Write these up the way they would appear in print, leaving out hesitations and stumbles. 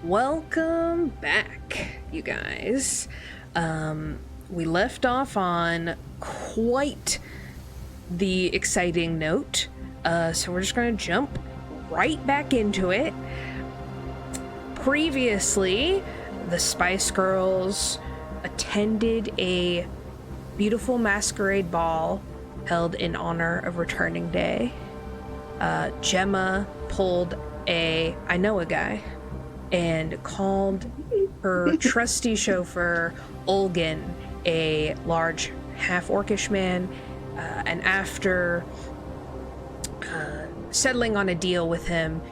Welcome back, you guys. We left off on quite the exciting note, so we're just going to jump right back into it. Previously, the Spice Girls attended a beautiful masquerade ball held in honor of Returning Day. Gemma pulled I know a guy, and called her trusty chauffeur, Olgin, a large half-orcish man, and after settling on a deal with him,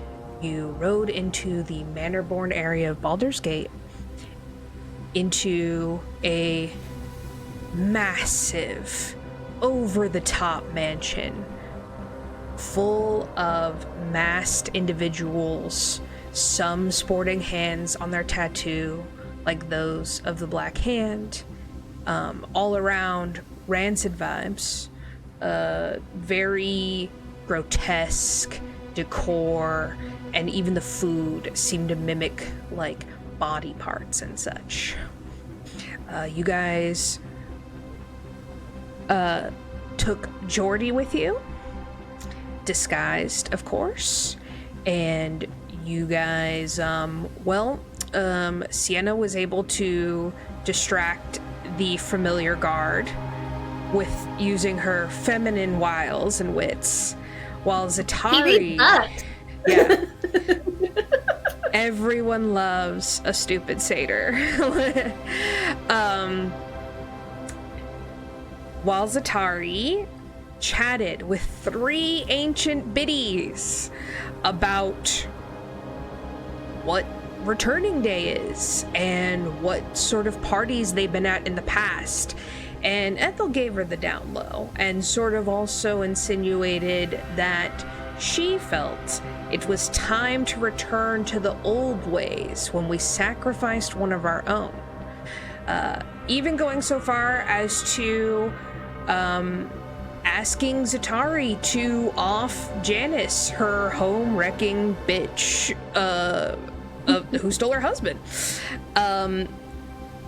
you rode into the manor-born area of Baldur's Gate, into a massive, over-the-top mansion full of masked individuals, some sporting hands on their tattoo, like those of the Black Hand. All around, rancid vibes. Very grotesque decor, and even the food seemed to mimic, like, body parts and such. You guys took Geordie with you, disguised, of course, and you guys, Cyenna was able to distract the familiar guard with using her feminine wiles and wits, while Zatari... Yeah. Everyone loves a stupid satyr. While Zatari chatted with 3 ancient biddies about what Returning Day is and what sort of parties they've been at in the past. And Ethel gave her the down low and sort of also insinuated that she felt it was time to return to the old ways when we sacrificed one of our own. Even going so far as to asking Zatari to off Janice, her home-wrecking bitch, who stole her husband.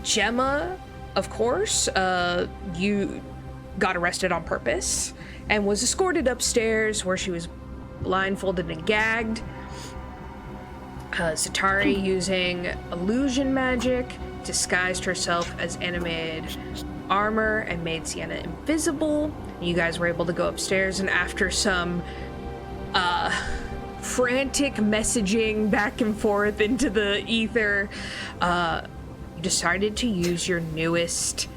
Gemma, of course, you got arrested on purpose and was escorted upstairs where she was blindfolded and gagged. Zatari, using illusion magic, disguised herself as animated armor and made Cyenna invisible. You guys were able to go upstairs, and after some frantic messaging back and forth into the ether, you decided to use your newest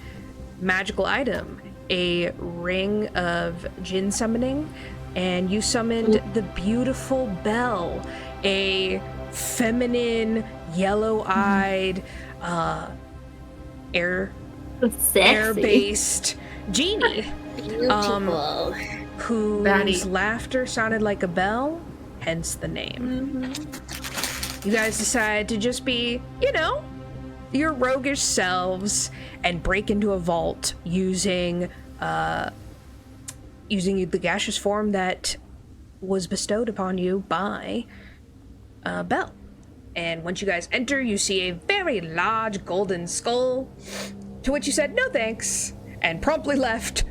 magical item, a ring of djinn summoning, and you summoned the beautiful Belle, a feminine, yellow-eyed, air-based genie, whose laughter sounded like a bell, hence the name. You guys decided to just be, your roguish selves and break into a vault using the gaseous form that was bestowed upon you by Belle. And once you guys enter, you see a very large golden skull, to which you said no thanks, and promptly left,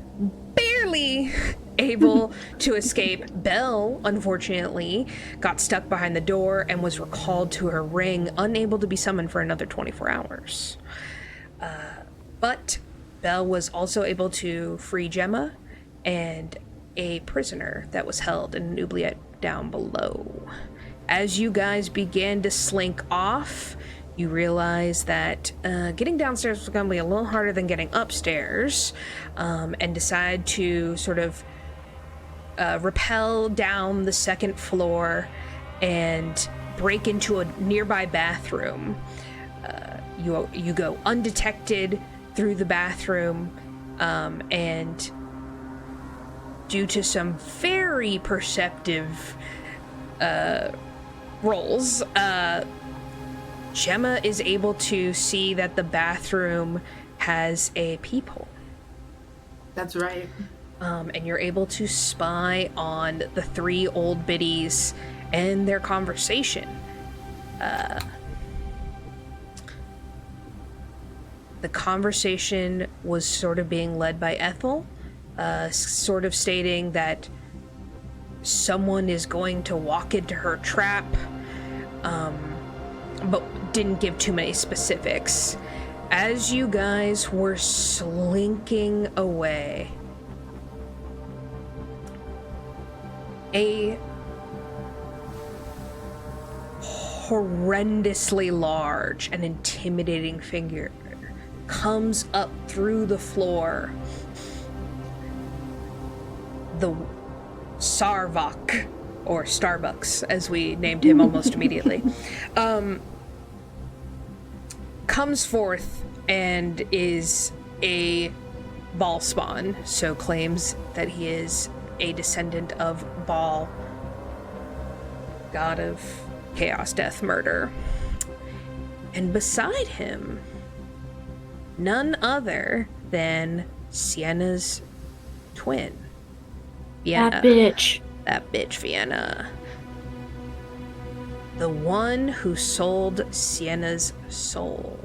barely able to escape. Belle, unfortunately, got stuck behind the door and was recalled to her ring, unable to be summoned for another 24 hours. But Belle was also able to free Gemma and a prisoner that was held in an oubliette down below. As you guys began to slink off, you realize that getting downstairs was going to be a little harder than getting upstairs, and decide to sort of rappel down the second floor and break into a nearby bathroom. You go undetected through the bathroom, and due to some very perceptive rolls, Gemma is able to see that the bathroom has a peephole. That's right. And you're able to spy on the 3 old biddies and their conversation. the conversation was sort of being led by Ethel, sort of stating that someone is going to walk into her trap, but didn't give too many specifics. As you guys were slinking away, a horrendously large and intimidating figure comes up through the floor. The Sarvok, or Starbucks, as we named him almost immediately, comes forth and is a Bhaal spawn, so claims that he is a descendant of Bhaal, god of chaos, death, murder. And beside him, none other than Cyenna's twin, Vienna. That bitch. That bitch, Vienna. The one who sold Cyenna's soul.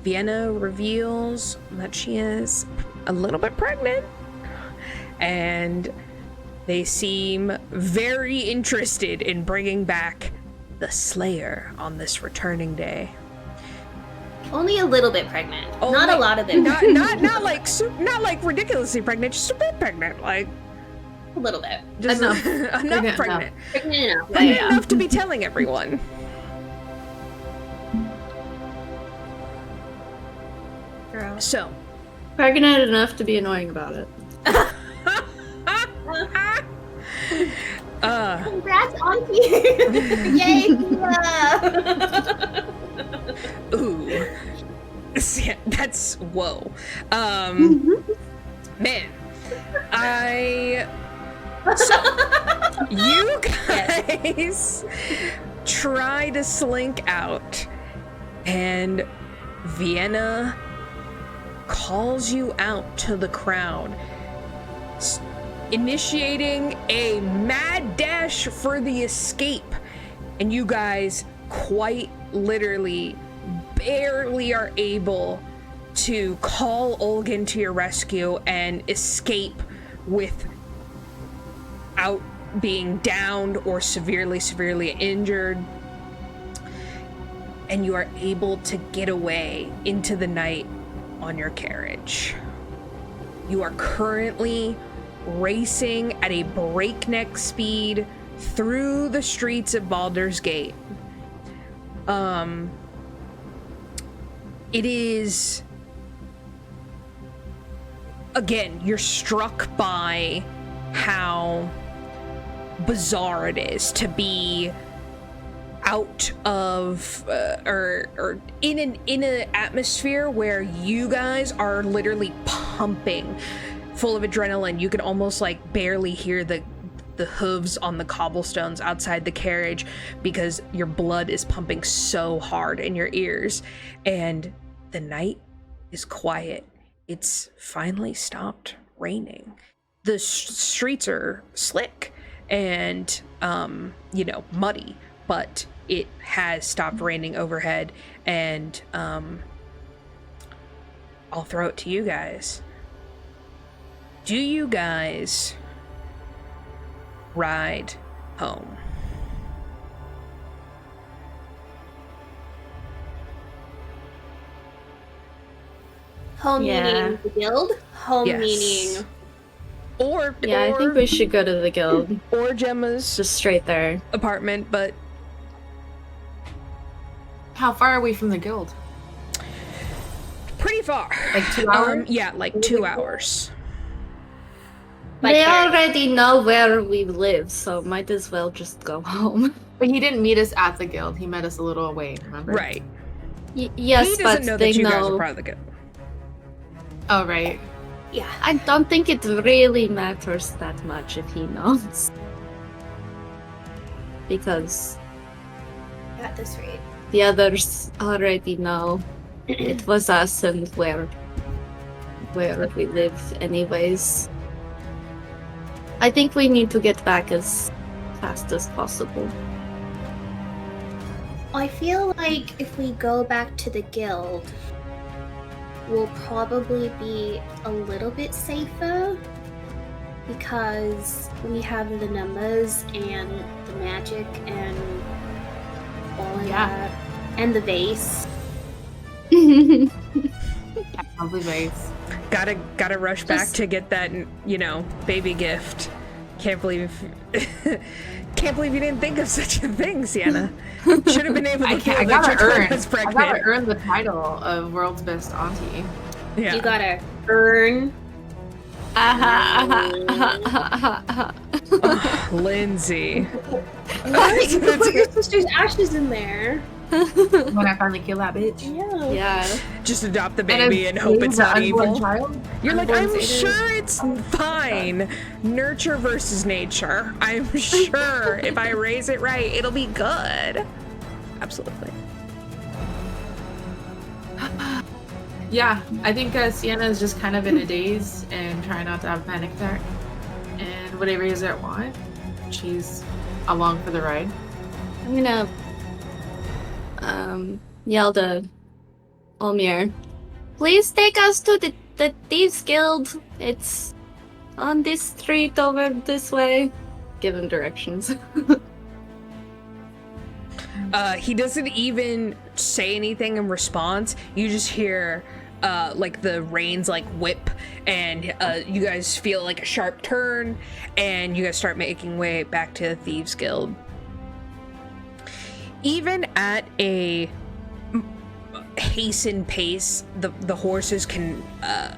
Vienna reveals that she is a little bit pregnant, and they seem very interested in bringing back the Slayer on this returning day. Only a little bit pregnant. Not a lot of them. Not like ridiculously pregnant, just a bit pregnant, like a little bit. just Enough. enough pregnant. Pregnant enough. Pregnant enough to be telling everyone. Girl. So, Pregnant enough to be annoying about it. Congrats, Auntie! Yay! ooh. Yeah, that's whoa. Man, so you guys try to slink out, and Vienna calls you out to the crowd, initiating a mad dash for the escape, and you guys quite literally barely are able to call Olgin to your rescue and escape without being downed or severely injured. And you are able to get away into the night on your carriage. You are currently racing at a breakneck speed through the streets of Baldur's Gate. It is, again, you're struck by how bizarre it is to be out of or in an atmosphere where you guys are literally pumping full of adrenaline. You can almost like barely hear the hooves on the cobblestones outside the carriage because your blood is pumping so hard in your ears, and the night is quiet. It's finally stopped raining. The streets are slick and muddy, but it has stopped raining overhead, and I'll throw it to you guys. Do you guys ride home? Home Yeah. meaning the guild? Home Yes. meaning... Or I think we should go to the guild. or Gemma's Just straight there. apartment, but How far are we from the guild? pretty far. Like 2 hours? Yeah, like 2 hours. By They carriage. already know where we live, so might as well just go home. But he didn't meet us at the guild. He met us a little away, remember? Right. Yes, He but doesn't know they that you guys are know. part of the guild. Oh, right. Yeah. I don't think it really matters that much if he knows. Because Got this right. the others already know it was us and where we live anyways. I think we need to get back as fast as possible. I feel like if we go back to the guild, we'll probably be a little bit safer because we have the numbers and the magic and all of that, and the vase. Probably vase. Gotta rush back to get that, baby gift. Can't believe you didn't think of such a thing, Cyenna. Should have been able to I feel that your daughter was I pregnant. gotta earn the title of world's best auntie. Yeah. You gotta earn. Lindsay. You can put your sister's ashes in there. When I finally kill that bitch. Yeah. Yeah. Just adopt the baby and hope it's not evil. Child? You're like, I'm sure it's fine. Nurture versus nature. I'm sure if I raise it right, it'll be good. Absolutely. Yeah, I think Cyenna is just kind of in a daze and trying not to have a panic attack. And whatever it is I want, she's along for the ride. I'm gonna yell to Olmir. Please take us to the Thieves Guild. It's on this street over this way. Give him directions. He doesn't even say anything in response. You just hear like the reins like whip, and you guys feel like a sharp turn, and you guys start making way back to the Thieves Guild. Even at a hastened pace, the horses can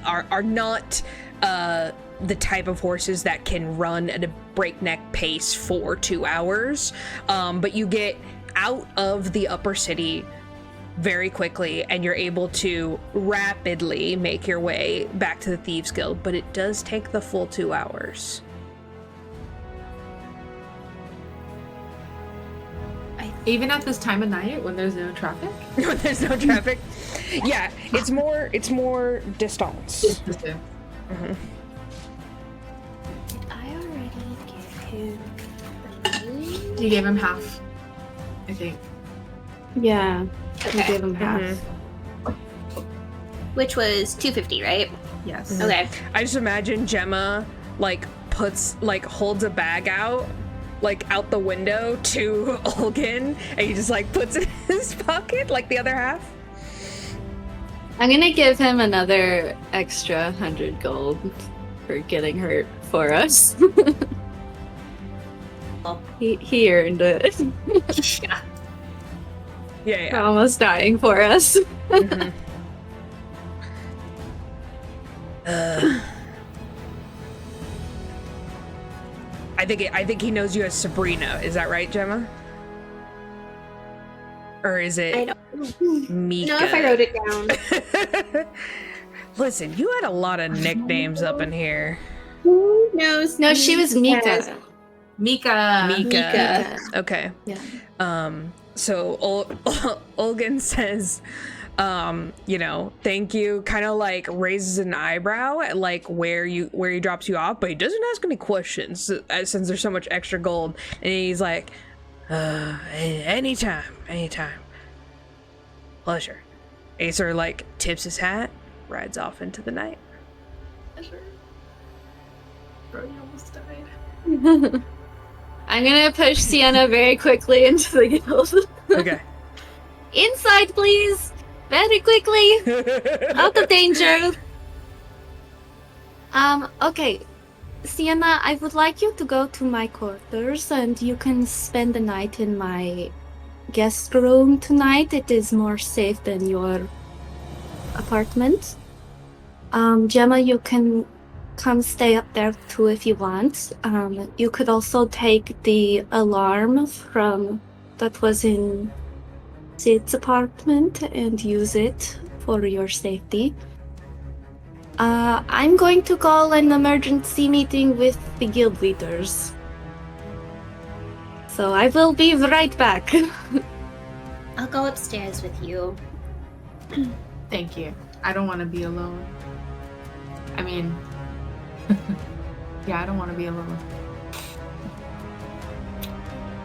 are not the type of horses that can run at a breakneck pace for 2 hours, but you get out of the upper city very quickly, and you're able to rapidly make your way back to the Thieves Guild, but it does take the full 2 hours. Even at this time of night when there's no traffic? When there's no traffic? Yeah, it's more distance. Did I already give him the money? You gave him half, I think. Yeah. Okay. I gave him half. Which was 250, right? Yes. Okay. I just imagine Gemma holds a bag out the window to Olgin, and he just puts it in his pocket, like the other half. I'm gonna give him another extra 100 gold for getting hurt for us. He earned it. Yeah. Almost dying for us. Mm-hmm. I think he knows you as Sabrina. Is that right, Gemma? Or is it I don't Mika? know if I wrote it down. Listen, you had a lot of nicknames up in here. Who knows? No, she was Mika. Mika. Okay. Yeah. So Olgin says, thank you, kind of raises an eyebrow at where he drops you off, but he doesn't ask any questions since there's so much extra gold. And he's like, anytime. Pleasure. Acer tips his hat, rides off into the night. Pleasure. Bro, you almost died. I'm gonna push Cyenna very quickly into the guild. Okay. Inside, please! Very quickly! Out of danger! Okay. Cyenna, I would like you to go to my quarters, and you can spend the night in my guest room tonight. It is more safe than your apartment. Gemma, you can come stay up there too if you want. You could also take the alarm from that was in Sid's apartment and use it for your safety. I'm going to call an emergency meeting with the guild leaders. So I will be right back. I'll go upstairs with you. Thank you. I don't want to be alone. I mean, yeah, I don't want to be alone.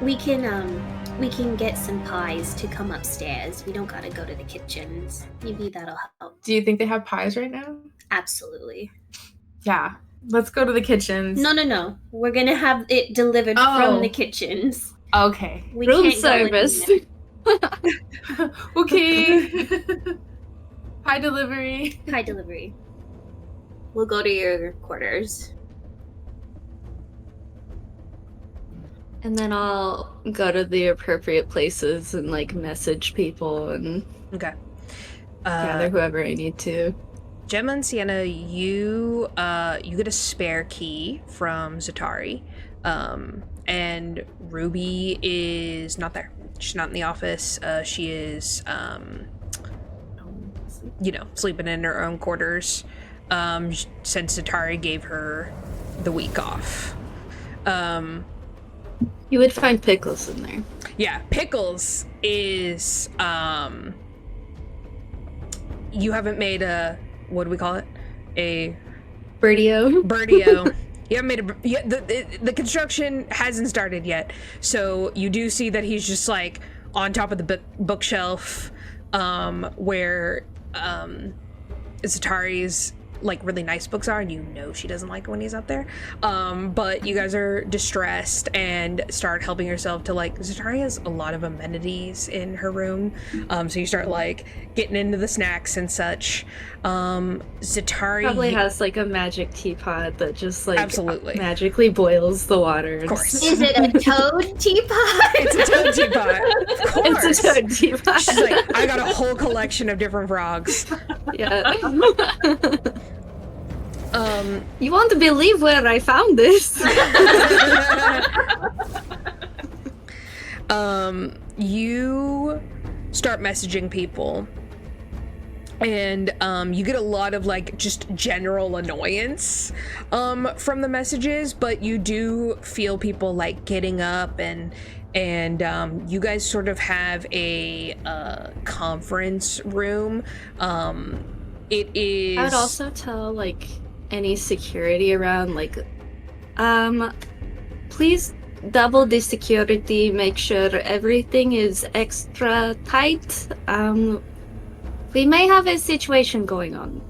We can get some pies to come upstairs. We don't gotta go to the kitchens. Maybe that'll help. Do you think they have pies right now? Absolutely. Yeah. Let's go to the kitchens. No. We're gonna have it delivered from the kitchens. Okay. We Room can't go in service. there. Okay. Pie delivery. Pie delivery. We'll go to your quarters. And then I'll go to the appropriate places and like message people and Okay. gather whoever I need to. Gemma and Cyenna, you get a spare key from Zatari, and Ruby is not there. She's not in the office. She is, sleeping in her own quarters, since Zatari gave her the week off. You would find Pickles in there. Yeah, Pickles is, you haven't made a, what do we call it? A Birdio. You haven't made the construction hasn't started yet. So you do see that he's just like on top of the bookshelf, where Zatari's like really nice books are, and you know she doesn't like it when he's up there. But you guys are distressed and start helping yourself to like, Zatari has a lot of amenities in her room. So you start like getting into the snacks and such. Zatari Probably has like a magic teapot that just like absolutely magically boils the water. Of course. Is it a toad teapot? It's a toad teapot. Of course. It's a toad teapot. She's like, I got a whole collection of different frogs. Yeah. You won't believe where I found this. You start messaging people, and you get a lot of like just general annoyance from the messages, but you do feel people like getting up, and you guys sort of have a conference room. It is. I would also tell like any security around, like, please double the security, make sure everything is extra tight. We may have a situation going on.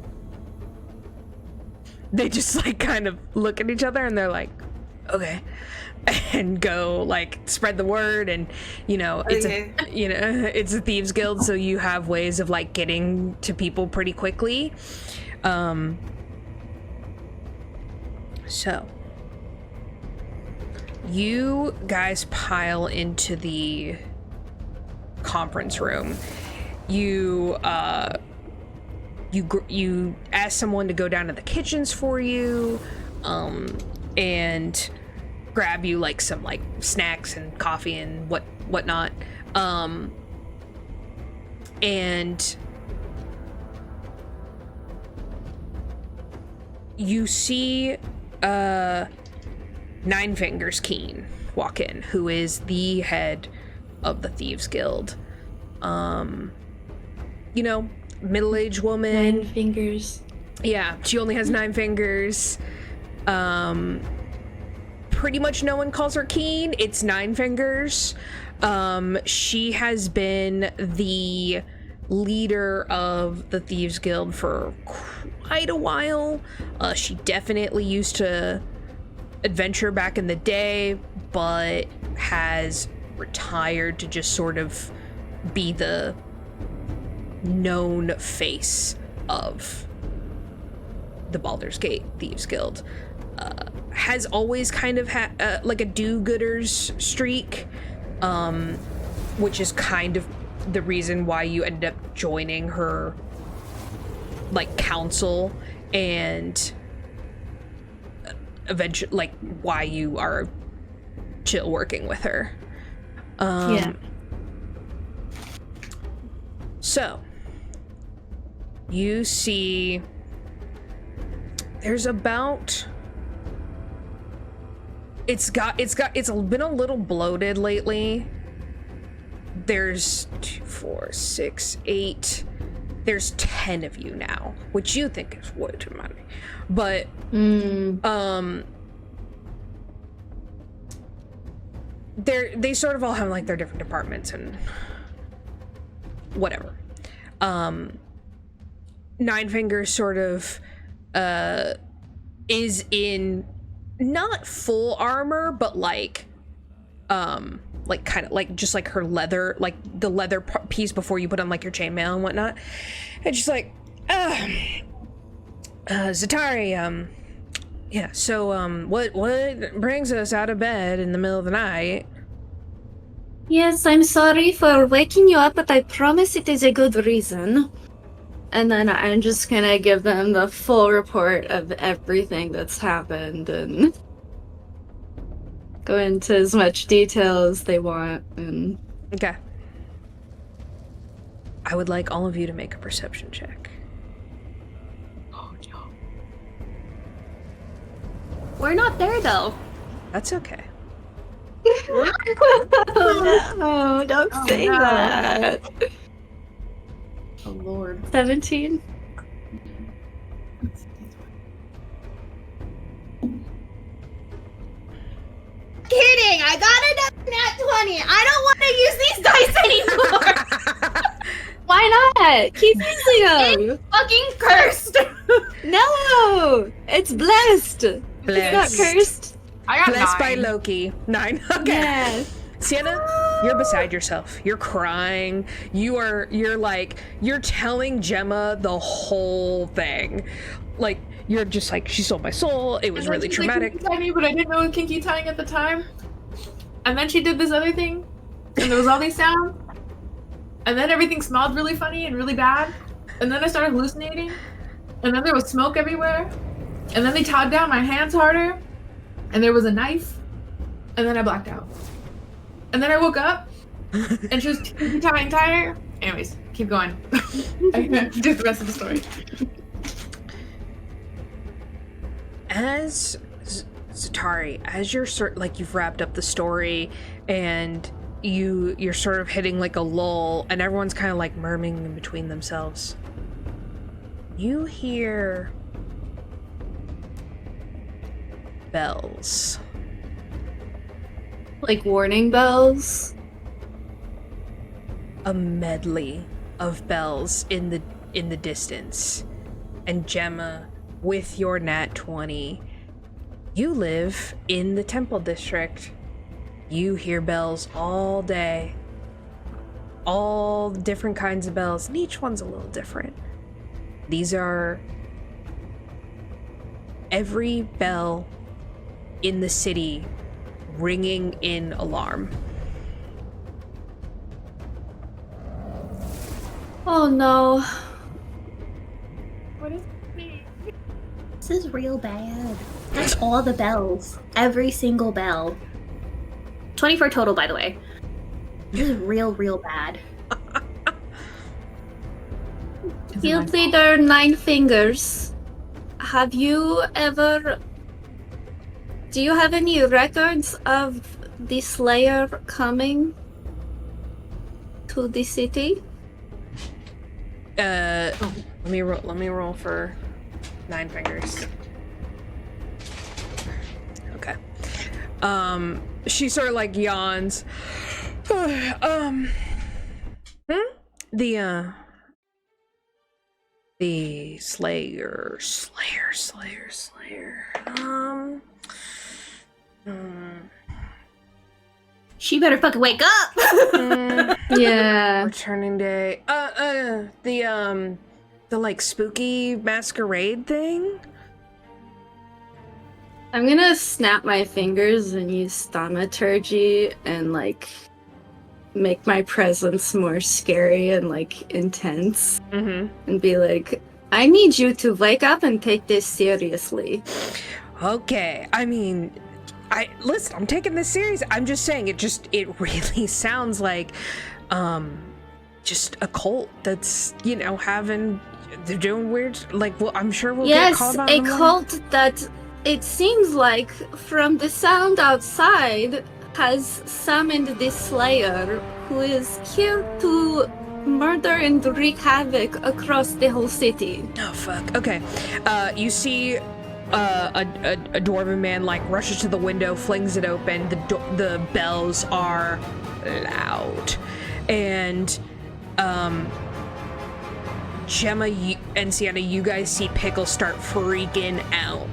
They just like kind of look at each other and they're like, okay, and go like spread the word. And it's it's a thieves guild, so you have ways of like getting to people pretty quickly. So you guys pile into the conference room. You ask someone to go down to the kitchens for you, and grab you like some like snacks and coffee and whatnot. And you see Nine Fingers Keen walk in, who is the head of the Thieves Guild. Middle-aged woman. 9 fingers. Yeah, she only has 9 fingers. Pretty much no one calls her Keen. It's 9 Fingers. She has been the leader of the Thieves Guild for quite a while. She definitely used to adventure back in the day, but has retired to just sort of be the known face of the Baldur's Gate Thieves Guild. Has always kind of had like a do-gooders streak, which is kind of the reason why you ended up joining her like council, and eventually like why you are chill working with her. Yeah. So you see there's about it's been a little bloated lately. There's 2, 4, 6, 8. There's 10 of you now, which you think is way too many. But they sort of all have like their different departments and whatever. Nine Fingers sort of is in not full armor, but like kind of like just like her leather, like the leather piece before you put on like your chainmail and whatnot. And she's like, Zatari, yeah, so what brings us out of bed in the middle of the night? Yes, I'm sorry for waking you up, but I promise it is a good reason. And then I'm just gonna give them the full report of everything that's happened and go into as much detail as they want. And Okay. I would like all of you to make a perception check. Oh no. We're not there though. That's okay. no, don't say no. that. Oh lord. 17? Kidding! I got another nat 20. I don't want to use these dice anymore. Why not? Keep using them. Fucking cursed. No, it's blessed. It's not cursed. I got Blessed 9. by Loki. 9. Okay. Yeah. Cyenna, you're beside yourself. You're crying. You're telling Gemma the whole thing. Like, you're just like, she stole my soul. It was really traumatic. Like, kinky but I didn't know it was kinky tying at the time. And then she did this other thing, and there was all these sounds. And then everything smelled really funny and really bad. And then I started hallucinating. And then there was smoke everywhere. And then they tied down my hands harder. And there was a knife. And then I blacked out. And then I woke up. And she was tying tighter. Anyways, keep going. I can't do the rest of the story. As Zatari, as you're you've wrapped up the story and you're sort of hitting like a lull and everyone's kind of like murmuring in between themselves, you hear bells. Like warning bells? A medley of bells in the distance. And Gemma, with your nat 20, you live in the Temple District. You hear bells all day. All different kinds of bells, and each one's a little different. These are every bell in the city ringing in alarm. Oh no. What is me? This is real bad. That's all the bells. Every single bell. 24 total, by the way. This is real bad. Guild Leader Nine Fingers, have you ever... Do you have any records of the Slayer coming to the city? Let me roll for Nine Fingers. Okay. She sort of like yawns. The Slayer. She better fucking wake up! Yeah. Returning day. The like spooky masquerade thing? I'm gonna snap my fingers and use thaumaturgy and like make my presence more scary and like intense. And be like, I need you to wake up and take this seriously. Okay, I mean, listen, I'm taking this serious. I'm just saying it really sounds like just a cult that's, they're doing weird, like, well, I'm sure we'll get called on. Yes, a cult that it seems like from the sound outside has summoned this Slayer who is here to murder and wreak havoc across the whole city. Oh, fuck. Okay. You see a dwarven man like rushes to the window, flings it open. The bells are loud, and Gemma and Cyenna, you guys see Pickle start freaking out.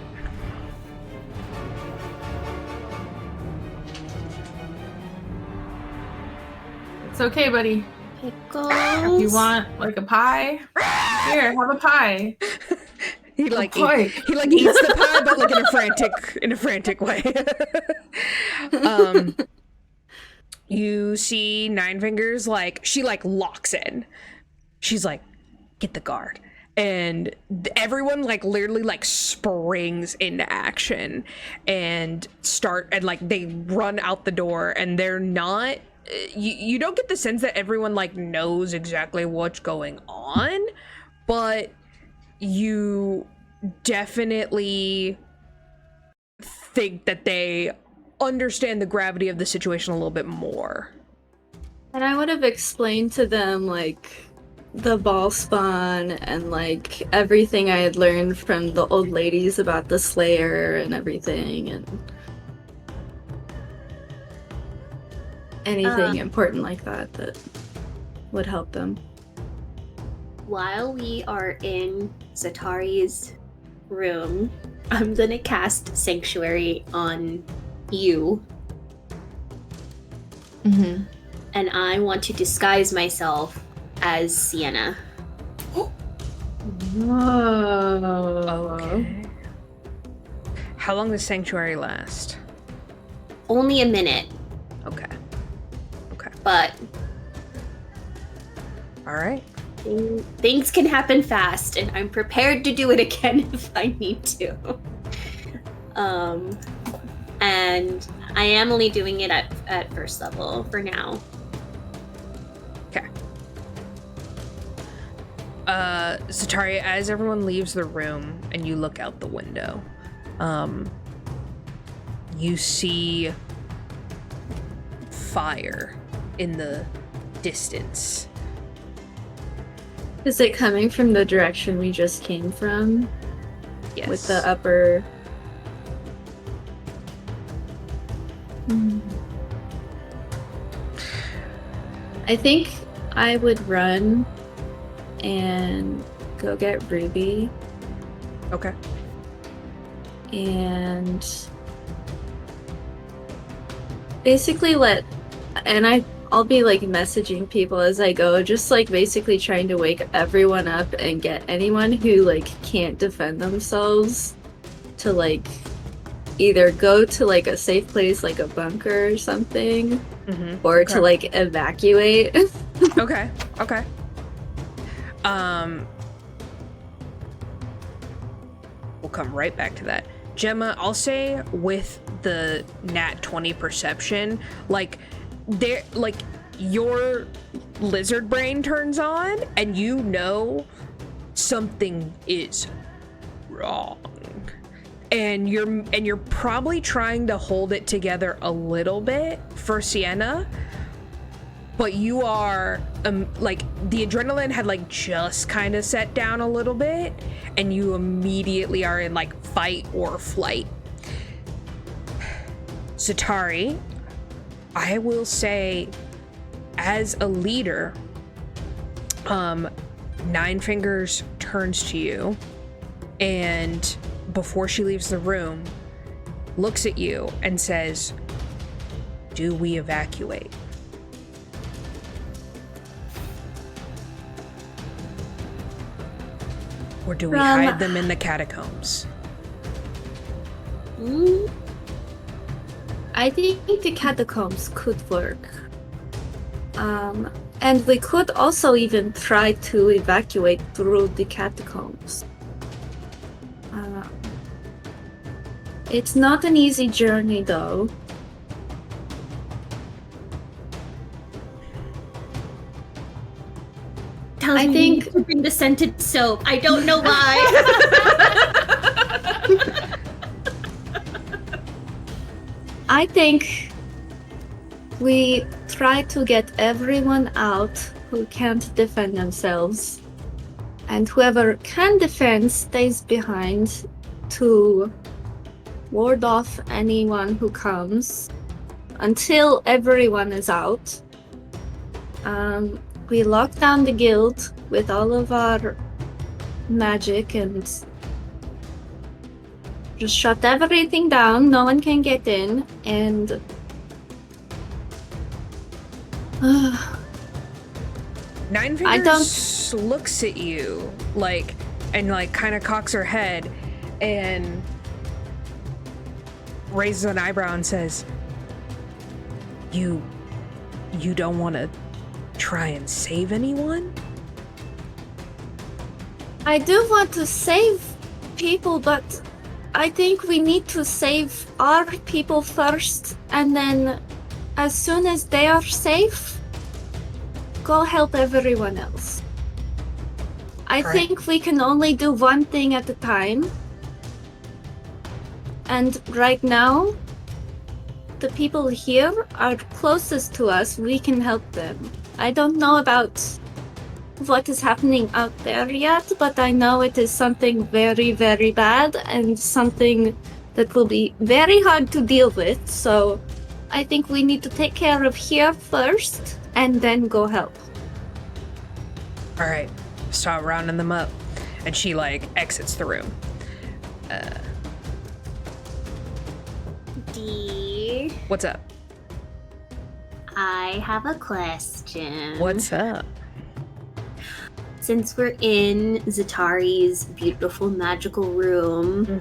It's okay, buddy. Pickles. If you want like a pie, here, have a pie. He eats the pie, but like in a frantic way. You see Nine Fingers, like she like locks in. She's like, get the guard, and everyone like literally like springs into action and like they run out the door, and they're not. You don't get the sense that everyone like knows exactly what's going on, but you definitely think that they understand the gravity of the situation a little bit more. And I would have explained to them like the ball spawn and like everything I had learned from the old ladies about the Slayer and everything, and anything important like that would help them. While we are in Zatari's room, I'm gonna cast Sanctuary on you. Mm-hmm. And I want to disguise myself as Cyenna. Whoa. Okay. How long does Sanctuary last? Only a minute, Okay. but All right. things can happen fast, and I'm prepared to do it again if I need to. And I am only doing it at first level for now. Okay. Zatari, as everyone leaves the room and you look out the window, you see fire in the distance. Is it coming from the direction we just came from? Yes. With the upper... I think I would run and go get Ruby Okay. and basically I'll be like messaging people as I go, just like basically trying to wake everyone up and get anyone who like can't defend themselves to like either go to like a safe place like a bunker or something, or to like evacuate. Okay. We'll come right back to that. Gemma, I'll say with the nat 20 perception, like your lizard brain turns on and you know something is wrong. And you're probably trying to hold it together a little bit for Cyenna, but you are like the adrenaline had like just kind of set down a little bit, and you immediately are in like fight or flight. Zatari, I will say, as a leader, Nine Fingers turns to you, and before she leaves the room, looks at you and says, "Do we evacuate?" Or do we hide them in the catacombs? I think the catacombs could work. And we could also even try to evacuate through the catacombs. It's not an easy journey though. I think to bring the scented soap. I don't know why. I think we try to get everyone out who can't defend themselves, and whoever can defend stays behind to ward off anyone who comes until everyone is out. We lock down the guild with all of our magic and just shut everything down. No one can get in, and Nine I Fingers looks at you like, and like kind of cocks her head and raises an eyebrow and says, You don't want to try and save anyone? I do want to save people, but I think we need to save our people first, and then as soon as they are safe, go help everyone else. I Right. think we can only do one thing at a time. And right now, the people here are closest to us. We can help them. I don't know about what is happening out there yet, but I know it is something very, very bad and something that will be very hard to deal with. So I think we need to take care of here first and then go help. All right, start rounding them up. And she like exits the room. D. What's up? I have a question. What's up? Since we're in Zatari's beautiful magical room,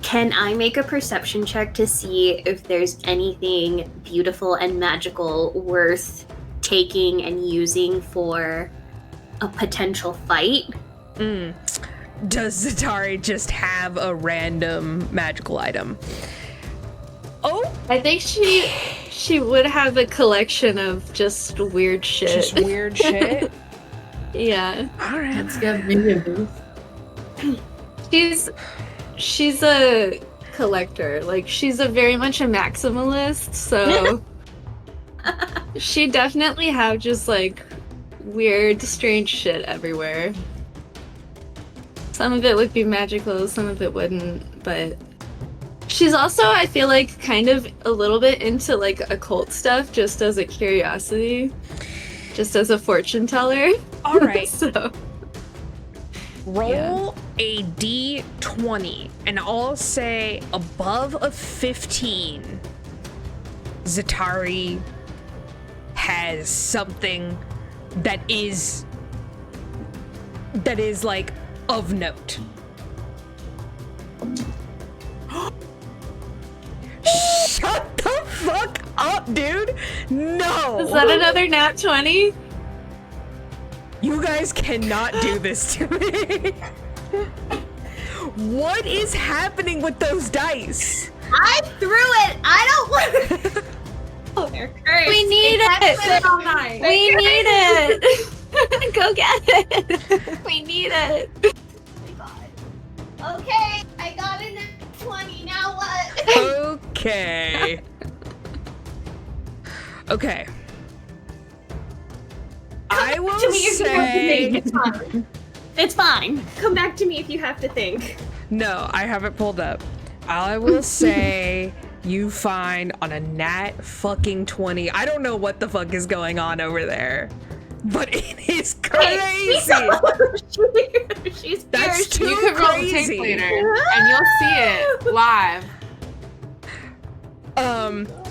can I make a perception check to see if there's anything beautiful and magical worth taking and using for a potential fight? Does Zatari just have a random magical item? Oh, I think she would have a collection of just weird shit. just weird shit. Yeah. All right. Let's get me a booth. She's a collector. Like, she's a very much a maximalist, so she definitely have just like weird, strange shit everywhere. Some of it would be magical, some of it wouldn't, but she's also, I feel like, kind of a little bit into like occult stuff just as a curiosity, just as a fortune teller. All right. So Roll a d20, and I'll say above a 15, Zatari has something that is like of note. Shut the fuck up, dude! No! is that another nat 20? You guys cannot do this to me. What is happening with those dice? I threw it! I don't want Oh, they're cursed. We need it! all night. We need it! Go get it! We need it! Okay, I got a nat 20, now what? Okay. Okay. I will to me if you have to say think. It's fine. It's fine. Come back to me if you have to think. no. I have it pulled up. I will say you find on a nat fucking 20. I don't know what the fuck is going on over there, but it is crazy. She's That's too You could roll the tape crazy. later, and you'll see it live.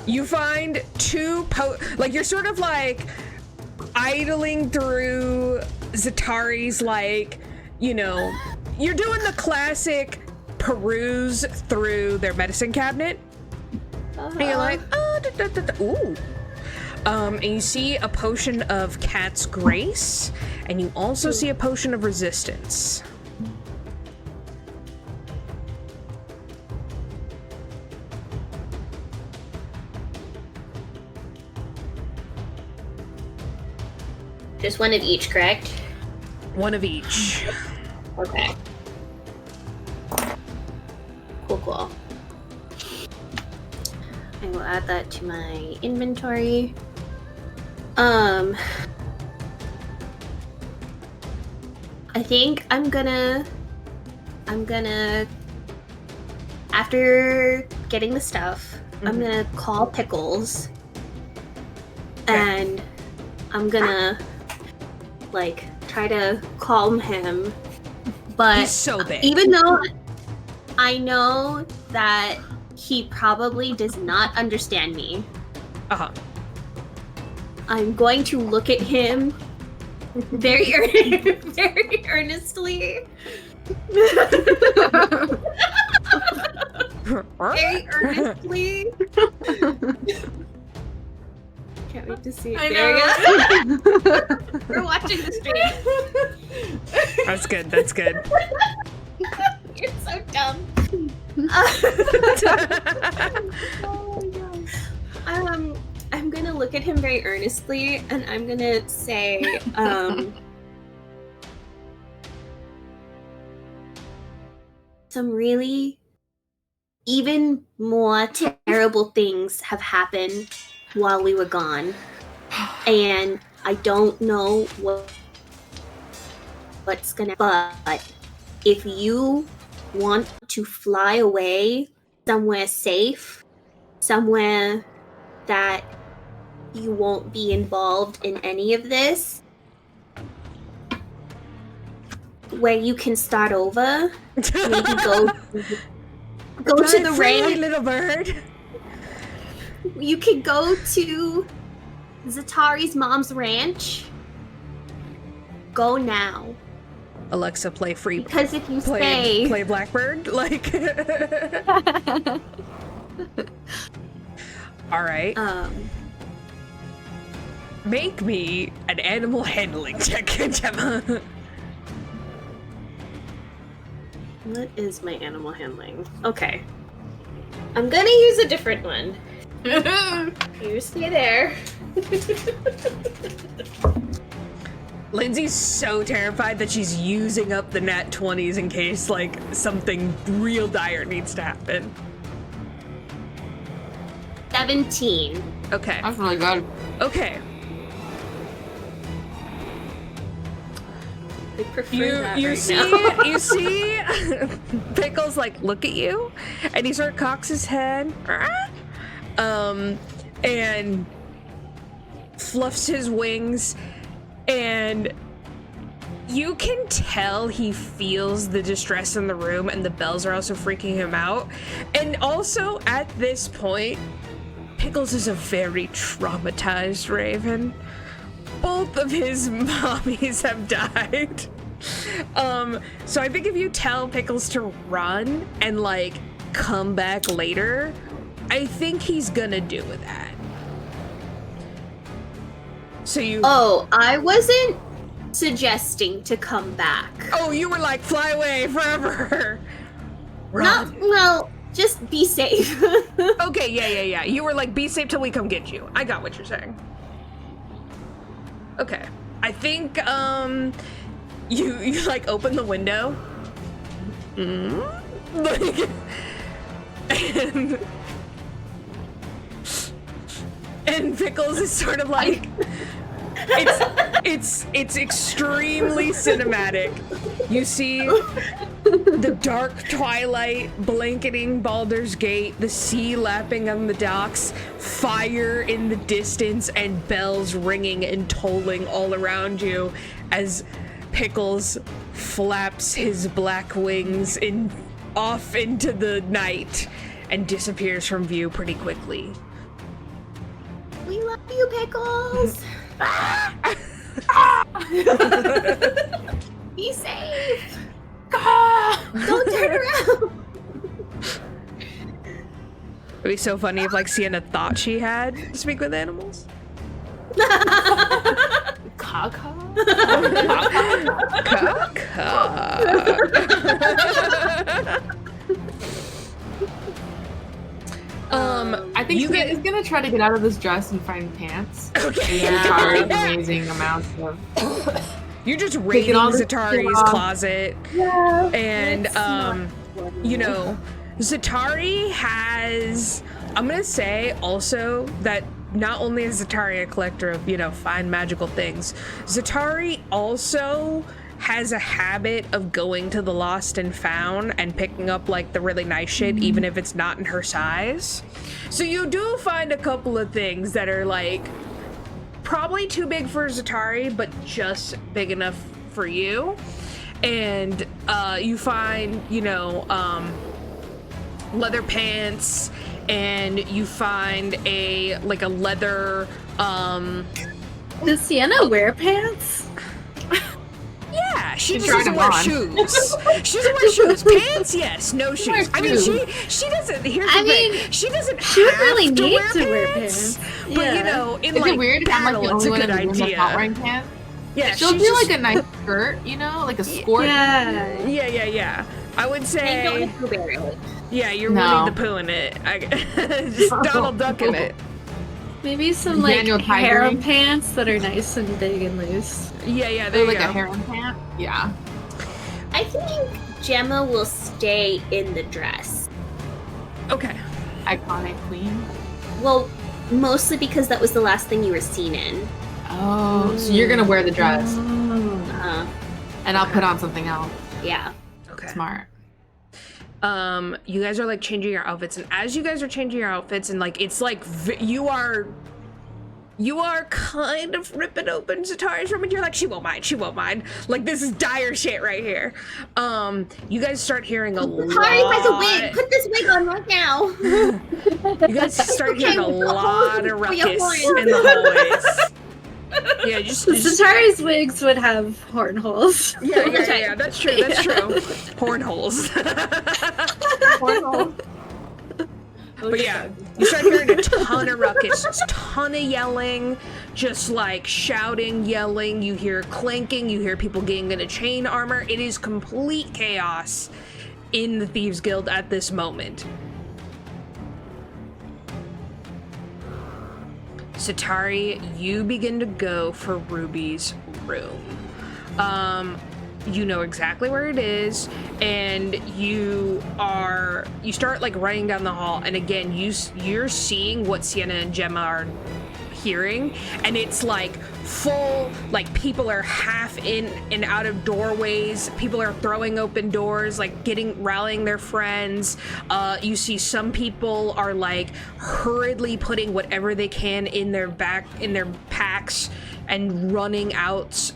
You find two like you're sort of like idling through Zatari's, like, you know, you're doing the classic peruse through their medicine cabinet. And you're like, oh, da, da, da, da. Ooh. And you see a potion of Cat's Grace, and you also see a potion of Resistance. Just one of each, correct? One of each. Okay. Cool. I will add that to my inventory. I think I'm gonna I'm gonna, after getting the stuff, I'm gonna call Pickles. And I'm gonna, like, try to calm him. But He's so big. even though I know that he probably does not understand me, I'm going to look at him very, very earnestly. Very earnestly. Can't wait to see it. I There know. we go. We're watching the stream. That's good. That's good. You're so dumb. I'm gonna look at him very earnestly, and I'm gonna say, some really even more terrible things have happened while we were gone, and I don't know what's gonna. But if you want to fly away somewhere safe, somewhere that you won't be involved in any of this, where you can start over, maybe go to the ranch. Little bird. You could go to Zatari's mom's ranch. Go now. Alexa, play free. Because if you stay... Play Blackbird. Like. All right. Make me an animal handling check, Gemma. What is my animal handling? Okay. I'm gonna use a different one. You stay there. Lindsay's so terrified that she's using up the nat 20s in case, like, something real dire needs to happen. 17. Okay. That's really good. Okay. I prefer that right now. You see Pickles, like, look at you, and he sort of cocks his head, and fluffs his wings, and you can tell he feels the distress in the room, and the bells are also freaking him out. And also, at this point, Pickles is a very traumatized raven. Both of his mommies have died. So I think if you tell Pickles to run and, like, come back later, I think he's gonna do that. So you... Oh, I wasn't suggesting to come back. Oh, you were like, fly away forever. Not, well, just be safe. Okay, yeah. You were like, be safe till we come get you. I got what you're saying. Okay. I think, you like, open the window. Like, and Pickles is sort of like, it's extremely cinematic. You see the dark twilight blanketing Baldur's Gate, the sea lapping on the docks, fire in the distance, and bells ringing and tolling all around you as Pickles flaps his black wings off into the night and disappears from view pretty quickly. We love you, Pickles. Be safe. Don't turn around. It'd be so funny if, like, Cyenna thought she had to speak with animals. Caca? I think he's gonna try to get out of this dress and find pants. Okay. Yeah. Amazing amounts of. You're just raiding Zatari's closet. Yeah. And, you know, Zatari has, I'm gonna say also that not only is Zatari a collector of, you know, fine magical things, Zatari also has a habit of going to the lost and found and picking up like the really nice shit, even if it's not in her size. So you do find a couple of things that are like probably too big for Zatari, but just big enough for you. And you find, you know, leather pants, and you find a leather Does Cyenna wear pants? yeah, she just tried doesn't them wear on. shoes. She doesn't wear shoes. Pants, yes. No shoes. I mean, she doesn't. Here's the thing. She doesn't. She would have really to need wear to wear pants. pants. But you Yeah. know, in Is like it weird if I'm like battle, the it's only a one good in the room that's not wearing idea. pants? Yeah, She'll she do just- like a nice skirt, you know, like a skirt. Yeah. Yeah. I would I say, don't have to wear it. yeah, you're No. Winnie the Pooh in it. Just Donald Duck in it. Maybe some like Daniel Tiger. harem pants that are nice and big and loose. Yeah, there They're you like go. a harem pant. Yeah. I think Gemma will stay in the dress. Okay. Iconic queen. Well, mostly because that was the last thing you were seen in. Oh, so you're gonna wear the dress, and I'll put on something else. Yeah. Okay. Smart. You guys are like changing your outfits, and as you guys are changing your outfits, and like it's like you are kind of ripping open Zatari's room, and you're like, she won't mind. Like, this is dire shit right here. You guys start hearing a Zatari has a lot. wig. Put this wig on right now. You guys start hearing a lot of ruckus in horns. the hallways. Yeah, just Zatari's wigs would have horn holes. yeah. That's true. Horn holes. But yeah, you start hearing a ton of ruckus, a ton of yelling, just like shouting, yelling. You hear clanking, you hear people getting into chain armor. It is complete chaos in the Thieves Guild at this moment. Zatari, you begin to go for Ruby's room. You know exactly where it is, and you start like running down the hall, and again you're seeing what Cyenna and Gemma are hearing, and it's like full, like people are half in and out of doorways, people are throwing open doors, like rallying their friends. You see some people are like hurriedly putting whatever they can in their packs and running out.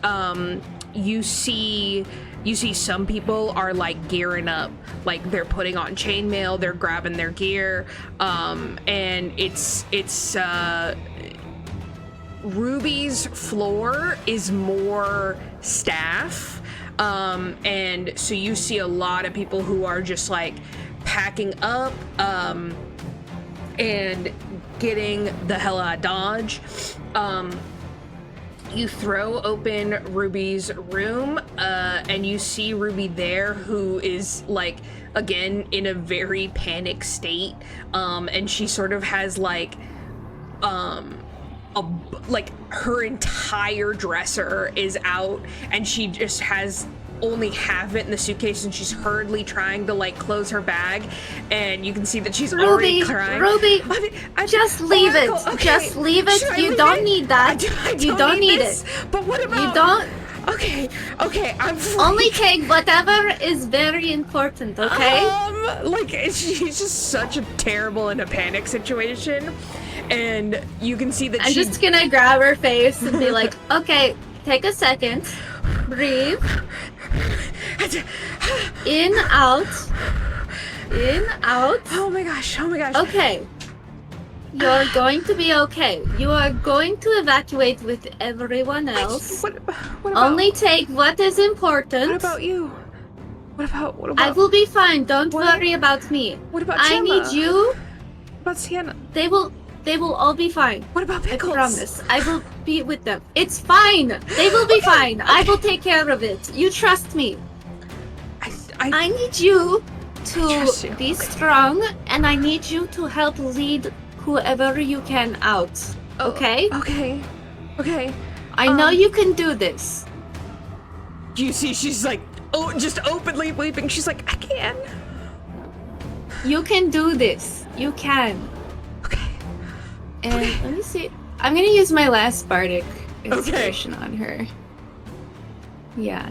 You see some people are like gearing up, like they're putting on chainmail, they're grabbing their gear, and it's Ruby's floor is more staff, and so you see a lot of people who are just like packing up and getting the hell out of Dodge. You throw open Ruby's room, and you see Ruby there, who is like, again, in a very panic state, and she sort of has like her entire dresser is out, and she just has only half it in the suitcase, and she's hurriedly trying to like close her bag, and you can see that she's already crying. Ruby, just leave it. Okay. Just leave it. Should I You leave don't it? need that. You don't need this. it. But what about? You don't. Okay, I'm Only take whatever is very important, okay? like she's just such a terrible in a panic situation, and you can see that I'm she. just gonna grab her face and be like, okay, take a second. Breathe. In, out. In, out. Oh my gosh. Okay. You're going to be okay. You are going to evacuate with everyone else. What about? Only take what is important. What about you? What about? I will be fine. Don't worry about me. What about I Gemma? need you. What about Cyenna? They will all be fine. What about I Pickles? promise. I will be with them. It's fine. They will be fine. I will take care of it. You trust me. I need you trust to you. be Okay. strong, and I need you to help lead whoever you can out. Okay? Okay. I know you can do this. You see, she's like, just openly weeping. She's like, I can. You can do this. You can. Okay. And let me see. I'm gonna use my last bardic inspiration on her. Yeah.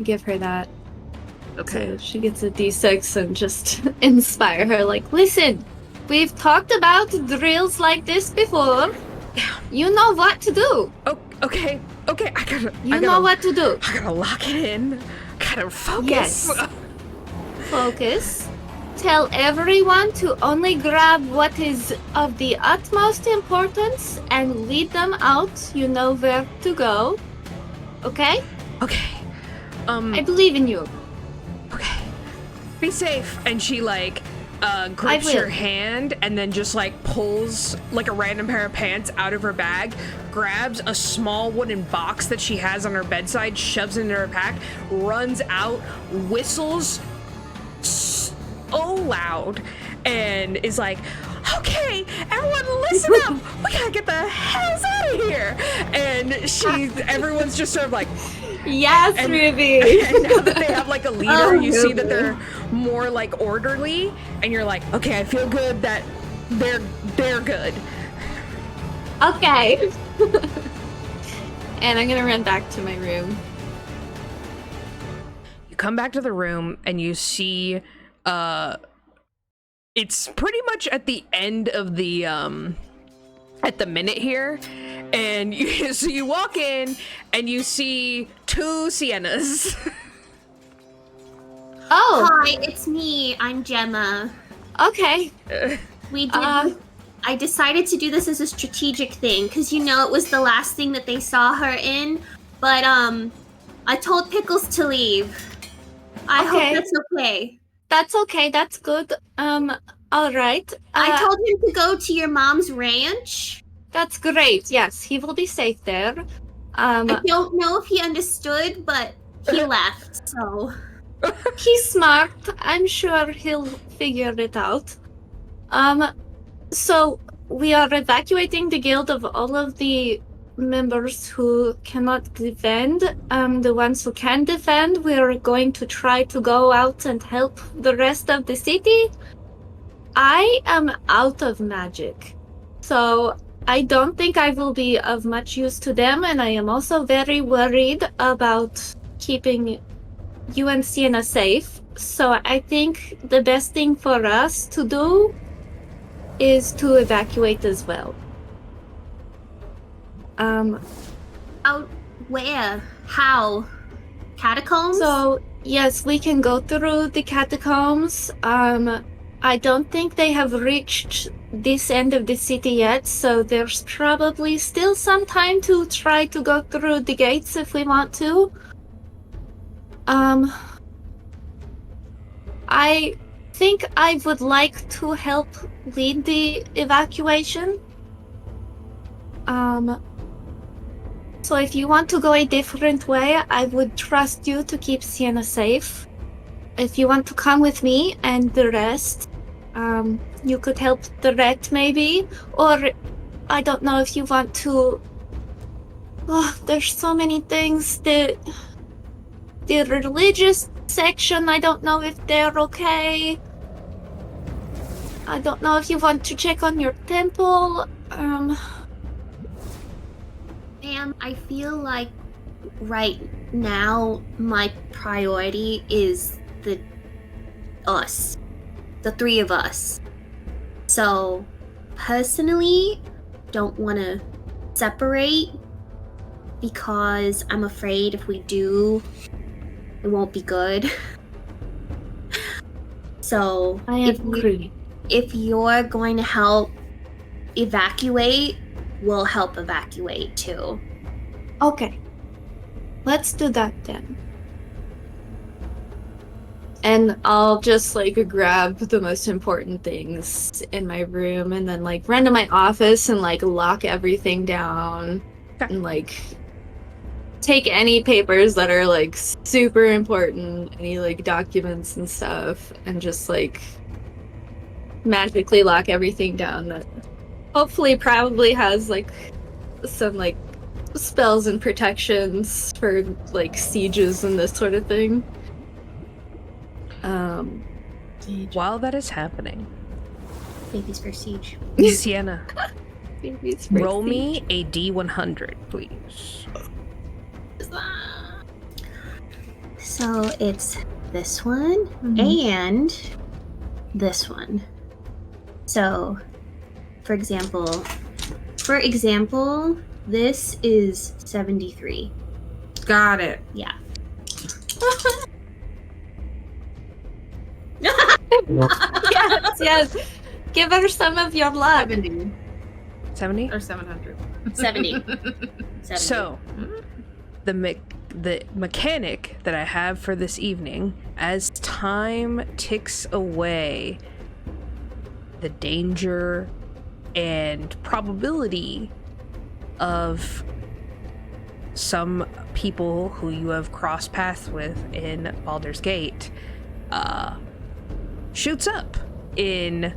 give her that. Okay. So she gets a d6 and just inspire her. Like, listen, we've talked about drills like this before. Yeah. You know what to do. Oh, okay. Okay, You know what to do. I gotta lock it in. Gotta focus. Yes. Focus. Tell everyone to only grab what is of the utmost importance and lead them out. You know where to go. Okay? Okay. I believe in you. Okay. Be safe. And she like grips I will. your hand and then just like pulls like a random pair of pants out of her bag, grabs a small wooden box that she has on her bedside, shoves it into her pack, runs out, whistles so loud, and is like, okay, everyone listen up. We gotta get the hells out of here. And everyone's just sort of like, Yes, and, Ruby. and now that they have like a leader, Oh, you see Ruby. that they're more like orderly, and you're like, okay, I feel good that they're good. Okay. And I'm gonna run back to my room. You come back to the room and you see it's pretty much at the end of the at the minute here, and so you walk in and you see two Cyennas. Oh, Hi, it's me. I'm Gemma. okay. We did. I decided to do this as a strategic thing because it was the last thing that they saw her in. But I told Pickles to leave. I hope Okay. that's okay. That's okay. That's good. All right. I told him to go to your mom's ranch. That's great. Yes, he will be safe there. I don't know if he understood, but he left. So He's smart. I'm sure he'll figure it out. So we are evacuating the guild of all of the members who cannot defend. The ones who can defend, we're going to try to go out and help the rest of the city. I am out of magic, so I don't think I will be of much use to them, and I am also very worried about keeping you and Cyenna safe. So I think the best thing for us to do is to evacuate as well. out where? How? Catacombs? So yes, we can go through the catacombs. I don't think they have reached this end of the city yet, so there's probably still some time to try to go through the gates if we want to. I think I would like to help lead the evacuation. So if you want to go a different way, I would trust you to keep Cyenna safe. If you want to come with me and the rest, you could help the ret maybe, or I don't know if you want to. Oh, there's so many things. The religious section, I don't know if they're okay. I don't know if you want to check on your temple. Ma'am, I feel like right now my priority is the three of us. So, personally, don't want to separate because I'm afraid if we do, it won't be good. So, I agree. if you're going to help evacuate, we'll help evacuate too. Okay. Let's do that then. And I'll just grab the most important things in my room and then run to my office and lock everything down. Okay. And take any papers that are super important, any documents and stuff, and just magically lock everything down that hopefully probably has some spells and protections for sieges and this sort of thing. While that is happening, Babies for siege. Cyenna, Babies for roll siege. me a D100, please. So it's this one and this one. So, for example, this is 73. Got it. Yeah. Yes. Give her some of your luck. 70 70? or 700. 70. So, the mechanic that I have for this evening, as time ticks away, the danger and probability of some people who you have crossed paths with in Baldur's Gate shoots up in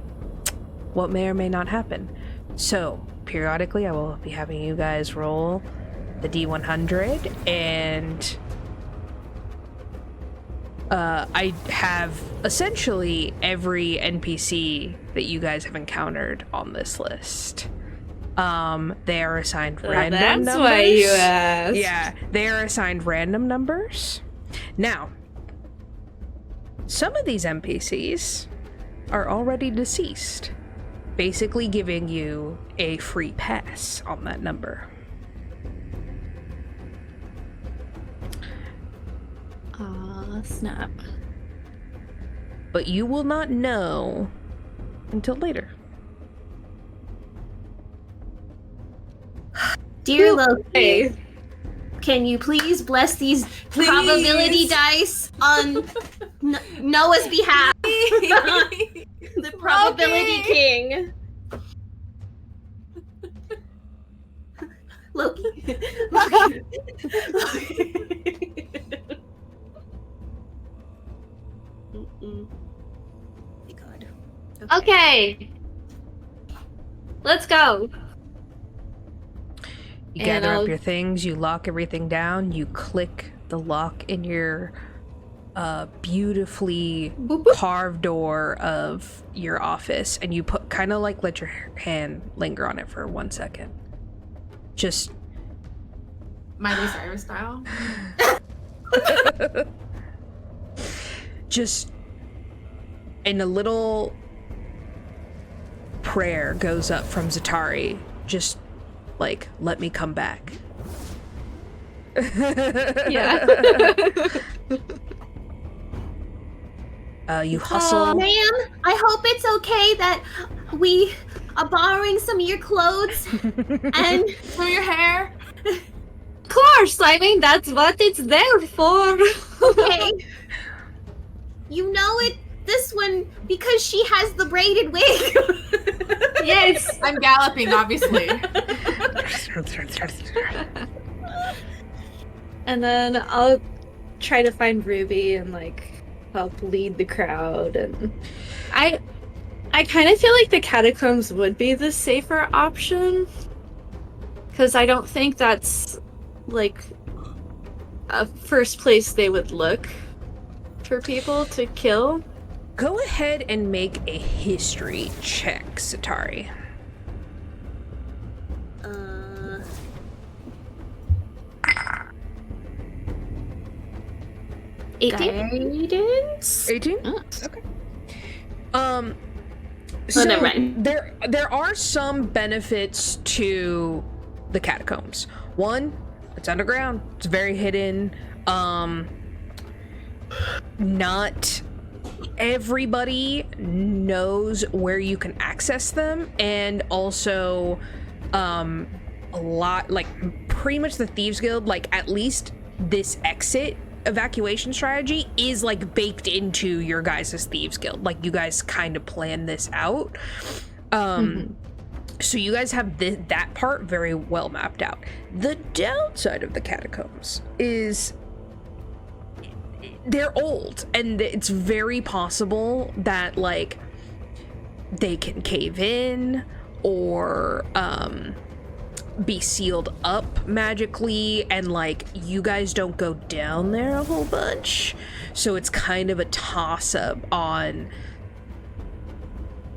what may or may not happen. So, periodically I will be having you guys roll the D100, and I have essentially every NPC that you guys have encountered on this list. They are assigned random numbers. That's why you asked. Yeah, they are assigned random numbers. Now, some of these NPCs are already deceased, basically giving you a free pass on that number. Aw, snap. But you will not know until later. Dear Loki, can you please bless these probability dice on Noah's behalf? The probability king. Loki. Loki. My God. Okay. Let's go. You And gather I'll- up your things, you lock everything down, you click the lock in your beautifully carved door of your office, and you put kind of like let your hand linger on it for 1 second. Just Miley Cyrus style. just and a little prayer goes up from Zatari, just like, let me come back. Yeah. You hustle. Ma'am, I hope it's okay that we are borrowing some of your clothes and For your hair. Of course, I mean, that's what it's there for. okay. You know it, this one, because she has the braided wig. Yes. I'm galloping, obviously. And then I'll try to find Ruby and like help lead the crowd. And I kind of feel like the catacombs would be the safer option, because I don't think that's like a first place they would look for people to kill. Go ahead and make a history check, Zatari. 18? Guidance? 18? Oh. Okay. Oh, So never mind. there are some benefits to the catacombs. One, it's underground. It's very hidden. Not everybody knows where you can access them, and also a lot, like pretty much the Thieves Guild, like at least this exit evacuation strategy is like baked into your guys' Thieves Guild. Like you guys kind of plan this out. So you guys have that part very well mapped out. The downside of the catacombs is they're old, and it's very possible that like they can cave in or be sealed up magically, and like you guys don't go down there a whole bunch, so it's kind of a toss-up on.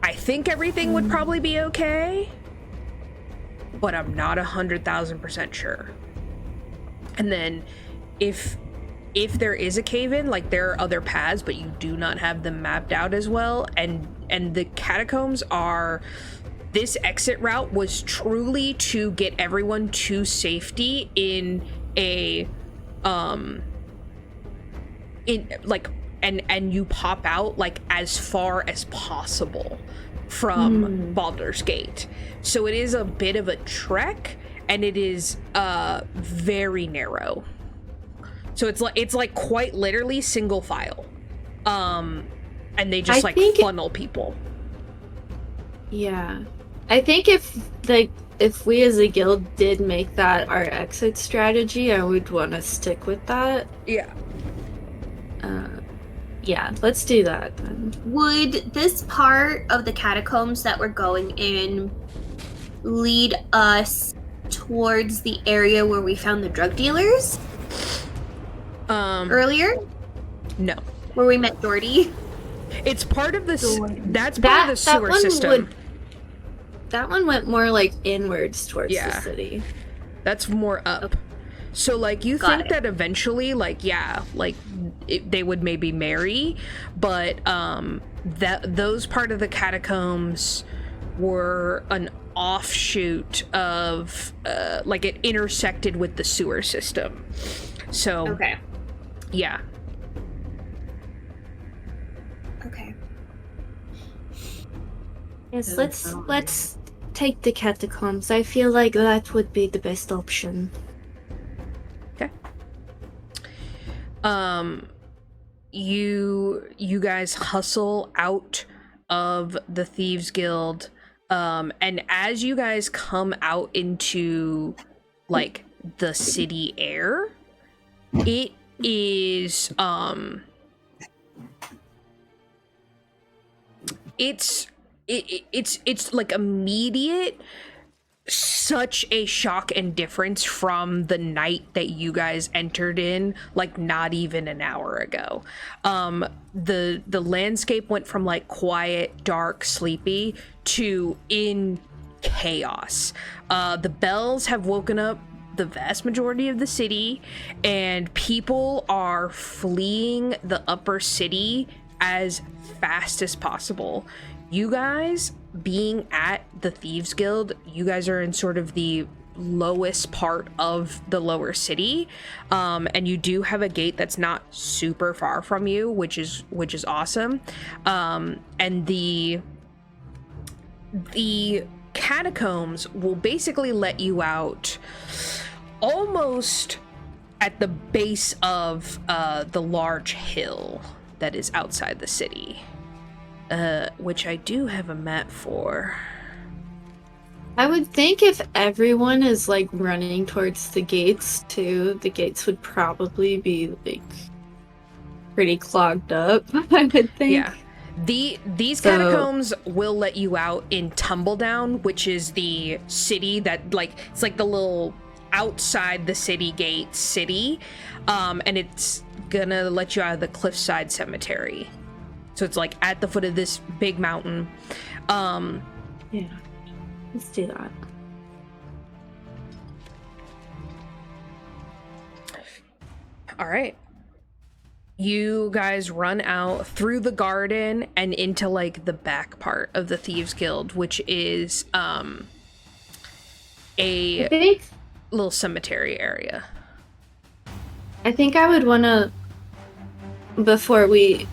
I think everything would probably be okay, but I'm not 100,000% sure. And then if if there is a cave-in, like there are other paths, but you do not have them mapped out as well. And the catacombs are, this exit route was truly to get everyone to safety in a and you pop out like as far as possible from Baldur's Gate. So it is a bit of a trek, and it is very narrow. So it's like quite literally single file. And they just funnel people. Yeah. I think if we as a guild did make that our exit strategy, I would want to stick with that. Yeah. Yeah, let's do that then. Would this part of the catacombs that we're going in lead us towards the area where we found the drug dealers? Earlier? No. Where we met Geordie? It's part of the that's part of the sewer system. That one went more like inwards towards the city. That's more up. Okay. So like you think that eventually they would maybe marry, but those part of the catacombs were an offshoot of like it intersected with the sewer system. So yeah. Okay. Yes, let's take the catacombs. I feel like that would be the best option. Okay. You guys hustle out of the Thieves Guild, and as you guys come out into like the city air, it is it's like immediate, such a shock and difference from the night that you guys entered in, like not even an hour ago. The landscape went from like quiet, dark, sleepy to in chaos. The bells have woken up the vast majority of the city, and people are fleeing the upper city as fast as possible. You guys, being at the Thieves Guild, you guys are in sort of the lowest part of the lower city, and you do have a gate that's not super far from you, which is awesome. And the catacombs will basically let you out almost at the base of the large hill that is outside the city, which I do have a map for. I would think if everyone is like running towards the gates too, the gates would probably be like pretty clogged up. I would think. Yeah. These catacombs will let you out in Tumbledown, which is the city that like it's like the little outside the city gate city, and it's gonna let you out of the Cliffside Cemetery. So it's like at the foot of this big mountain. Yeah, let's do that. All right. You guys run out through the garden and into like the back part of the Thieves Guild, which is a little cemetery area. I think I would want to, before we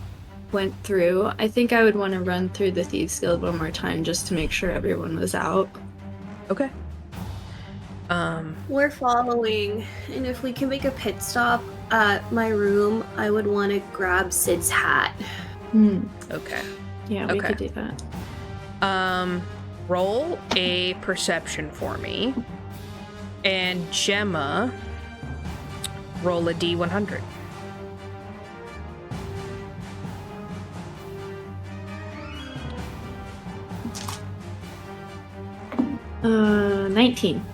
went through, I think I would want to run through the Thieves Guild one more time just to make sure everyone was out. Okay. We're following, and if we can make a pit stop at my room, I would want to grab Sid's hat. Okay. Yeah, we could do that. Roll a perception for me. And Gemma, roll a D100. Uh, 19.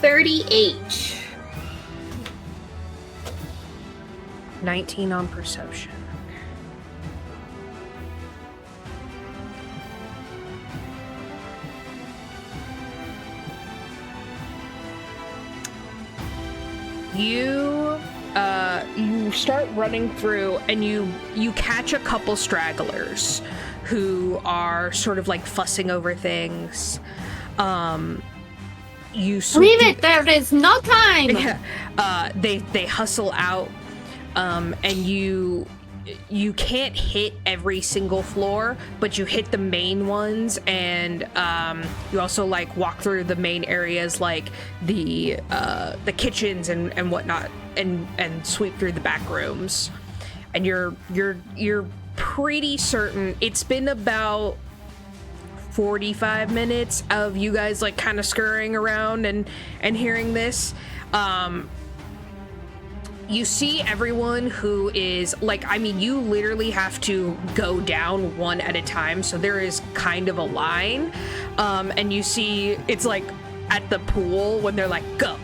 38. 19 on perception. You you start running through, and you catch a couple stragglers who are sort of like fussing over things. Leave it, there is no time! Yeah. They hustle out, and you can't hit every single floor, but you hit the main ones, and you also like walk through the main areas like the kitchens and whatnot, and sweep through the back rooms. And you're pretty certain it's been about 45 minutes of you guys like kind of scurrying around and hearing this. You see everyone who is like, I mean, you literally have to go down one at a time, so there is kind of a line. And you see it's like at the pool when they're like, go,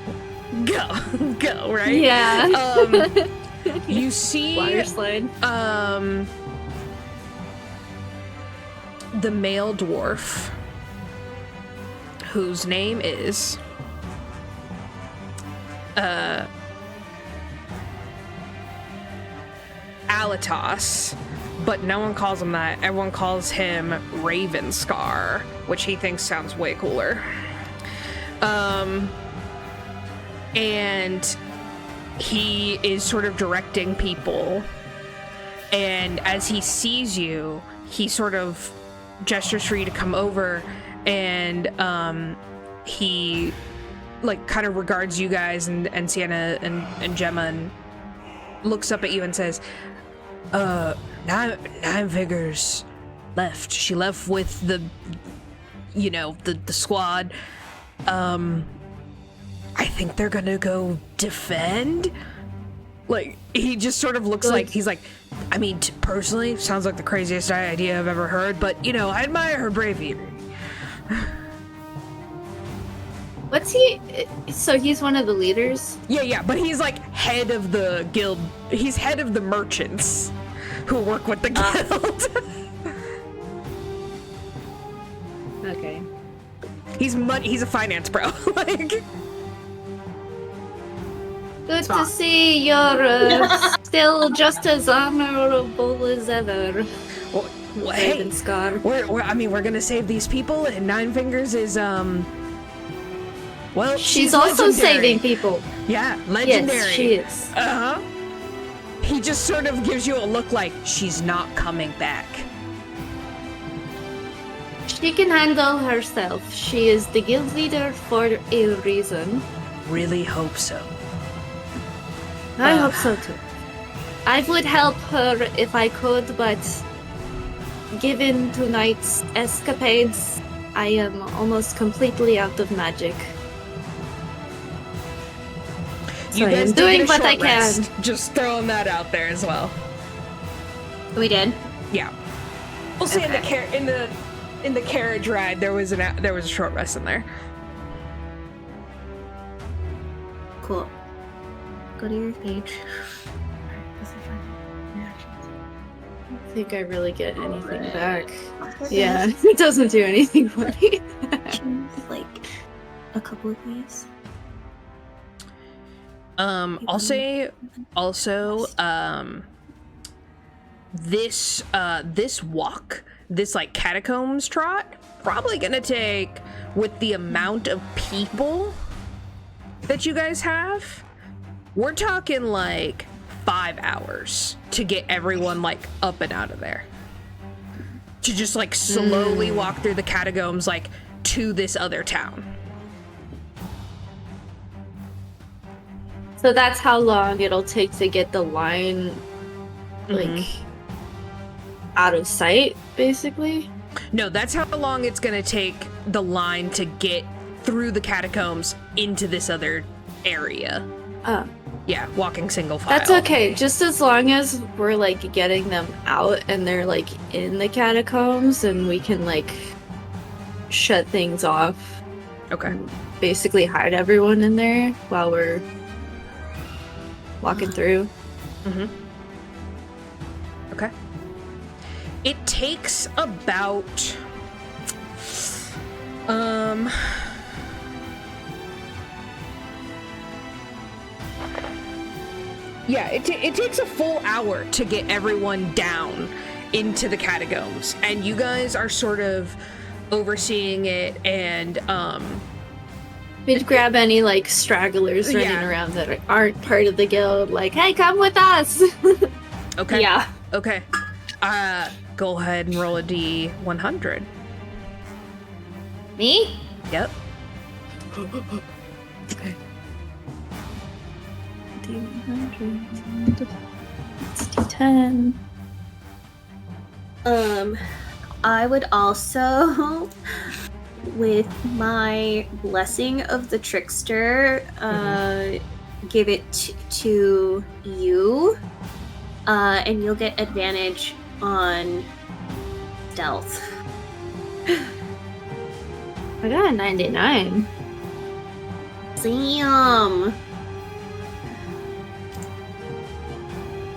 right? Yeah. You see Water slide. The male dwarf, whose name is Alatos, but no one calls him that. Everyone calls him Ravenscar, which he thinks sounds way cooler. And he is sort of directing people, and as he sees you, he sort of gestures for you to come over, and he like kind of regards you guys and Cyenna and Gemma, and looks up at you and says, nine figures left. She left with the squad. I think they're gonna go defend. Like, he just sort of looks like, he's like, I mean, personally, sounds like the craziest idea I've ever heard, but, I admire her bravery. What's he? So he's one of the leaders? Yeah, but he's like head of the guild. He's head of the merchants who work with the guild. Okay. He's a finance bro. Like, good to see you're still just as honorable as ever. Hey, Ravenscar. we're gonna save these people, and Nine Fingers is well, she's also legendary. saving people. Yeah, legendary. Yes, she is. Uh-huh. He just sort of gives you a look like she's not coming back. She can handle herself. She is the guild leader for a reason. Really hope so. I hope so too. I would help her if I could, but given tonight's escapades, I am almost completely out of magic. You So guys I'm doing did get a what I short can. rest. Just throwing that out there as well. We did. Yeah. We'll say in the carriage ride there was a short rest in there. Cool. Go to your page. I think I really get anything back. Yeah, it doesn't do anything for me. Like a couple of ways. I'll say also, this walk, this like catacombs trot, probably gonna take, with the amount of people that you guys have, we're talking like 5 hours to get everyone like up and out of there. To just like slowly walk through the catacombs like to this other town. So that's how long it'll take to get the line, like, out of sight, basically? No, that's how long it's gonna take the line to get through the catacombs into this other area. Oh. Yeah, walking single file. That's okay, just as long as we're, like, getting them out and they're, like, in the catacombs and we can, like, shut things off. Okay. Basically hide everyone in there while we're walking through. Okay. It takes about Yeah, it takes a full hour to get everyone down into the catacombs, and you guys are sort of overseeing it, and We'd grab any like stragglers running Yeah. around that aren't part of the guild, like, hey, come with us. okay. Yeah. Okay. Go ahead and roll a D100. Me? Yep. Okay. D100. It's D10. I would also, with my blessing of the trickster, give it to you, and you'll get advantage on stealth. I got a 99. Damn.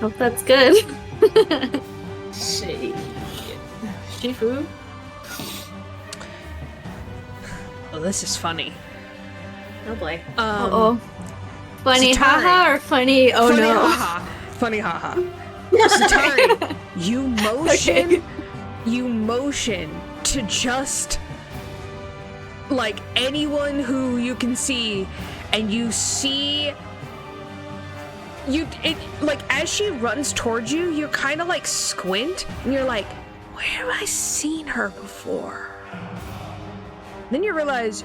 Hope that's good. Shit. Shifu? Oh, this is funny. Oh boy. Uh-oh. Funny Zatari. haha or funny oh Funny no? haha. Funny haha. Zatari, you motion to just like anyone who you can see, and you see like as she runs towards you, you're kind of like squint and you're like, where have I seen her before? Then you realize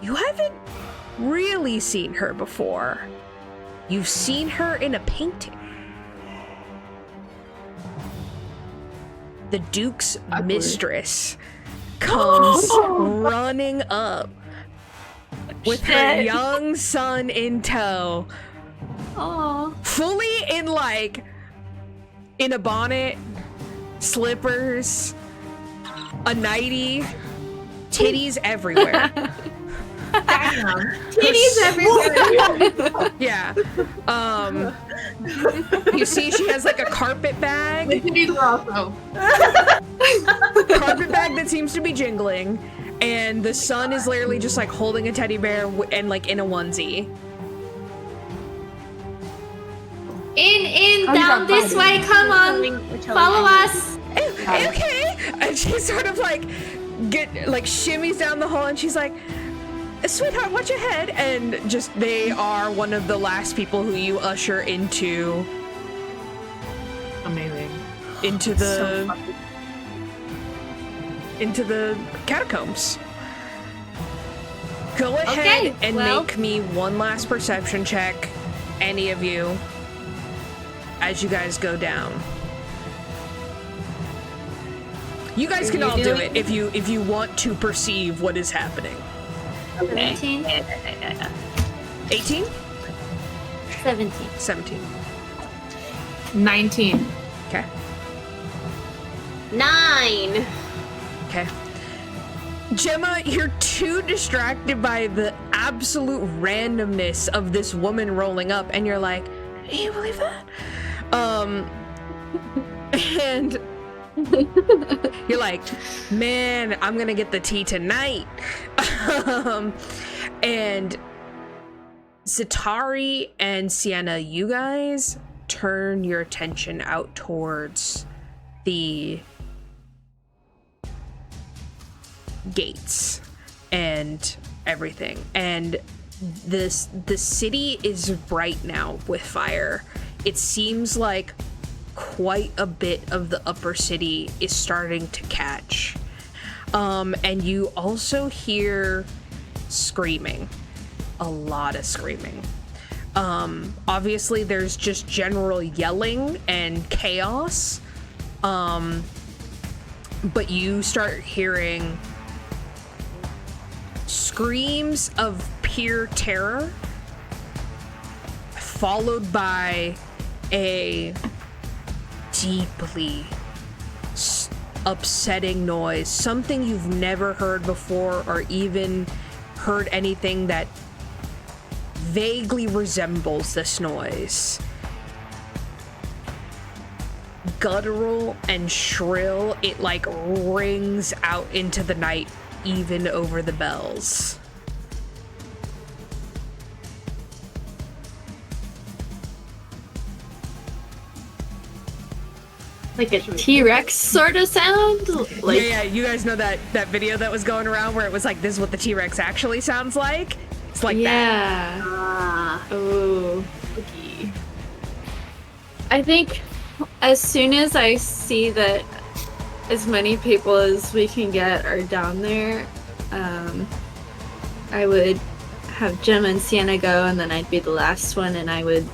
you haven't really seen her before. You've seen her in a painting. The Duke's mistress comes running up with her Shit. young son in tow, Aw. fully in a bonnet, slippers, a nightie, titties everywhere. Titties everywhere. Yeah. You see she has like a carpet The bag. titties were also. Carpet bag that seems to be jingling, and the son is literally just like holding a teddy bear and like in a onesie. In, down this way, come on. Follow us. Okay. And she sort of like shimmies down the hall, and she's like, sweetheart, watch your head. And just they are one of the last people who you usher into Amazing. into the catacombs. Go ahead Okay, and well- make me one last perception check, any of you, as you guys go down. You guys can all do it if you want to perceive what is happening. 17. 18? 17. 17. 19. Okay. 9. Okay. Gemma, you're too distracted by the absolute randomness of this woman rolling up, and you're like, can you believe that? And you're like, man, I'm gonna get the tea tonight. And Zatari and Cyenna, you guys turn your attention out towards the gates and everything, and the city is bright now with fire. It seems like quite a bit of the upper city is starting to catch, and you also hear screaming, a lot of screaming. Obviously there's just general yelling and chaos, but you start hearing screams of pure terror, followed by a deeply upsetting noise, something you've never heard before, or even heard anything that vaguely resembles this noise. Guttural and shrill, it like rings out into the night, even over the bells. Like a T-Rex sort of sound? Like, Yeah, you guys know that video that was going around where it was like, this is what the T-Rex actually sounds like? It's like that. yeah. Oh. Spooky. I think as soon as I see that as many people as we can get are down there, I would have Gemma and Cyenna go, and then I'd be the last one, and I would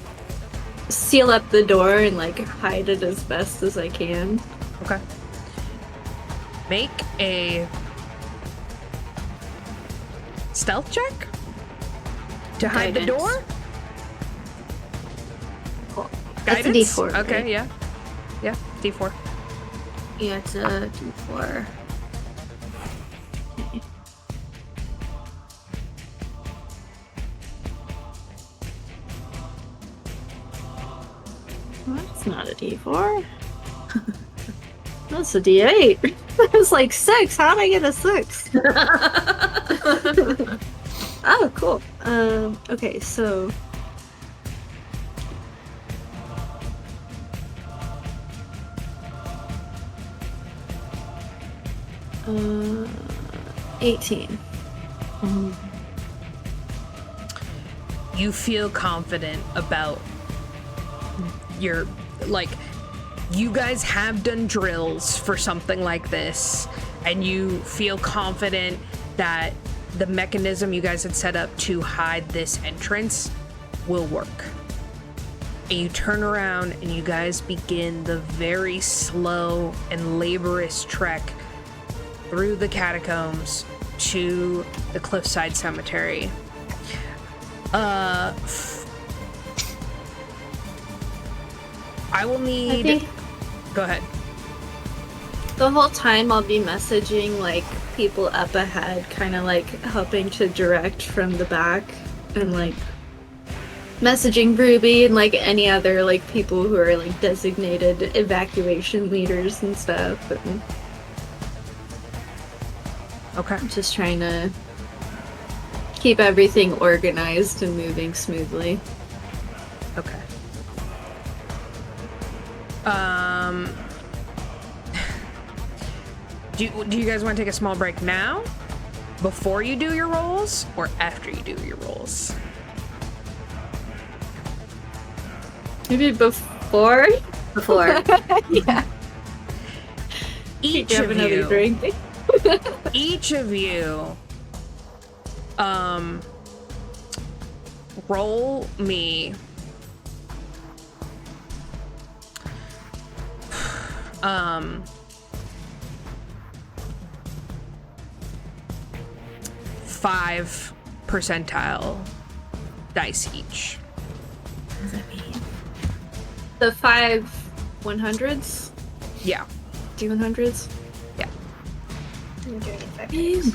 seal up the door and like hide it as best as I can. Okay. Make a stealth check to hide the Guidance. door. Cool. Guidance? It's a D4. Okay, right? yeah, D4. Yeah, it's a D4. That's not a D4. That's a D8. That's like 6. How'd I get a 6? Oh, cool. Okay, so 18. You feel confident about your, like, you guys have done drills for something like this, and you feel confident that the mechanism you guys had set up to hide this entrance will work. And you turn around and you guys begin the very slow and laborious trek through the catacombs to the cliffside cemetery. I will need... I think Go ahead. the whole time I'll be messaging like people up ahead, kind of like helping to direct from the back, and like messaging Ruby and like any other like people who are like designated evacuation leaders and stuff. And Okay. I'm just trying to keep everything organized and moving smoothly. Okay. Do you guys want to take a small break now? Before you do your rolls? Or after you do your rolls? Maybe before? Before. Yeah. Each Have of another you... drink. Each of you... roll me... 5 percentile dice each. What does that mean? The 5 100s? Yeah. D100s? Yeah.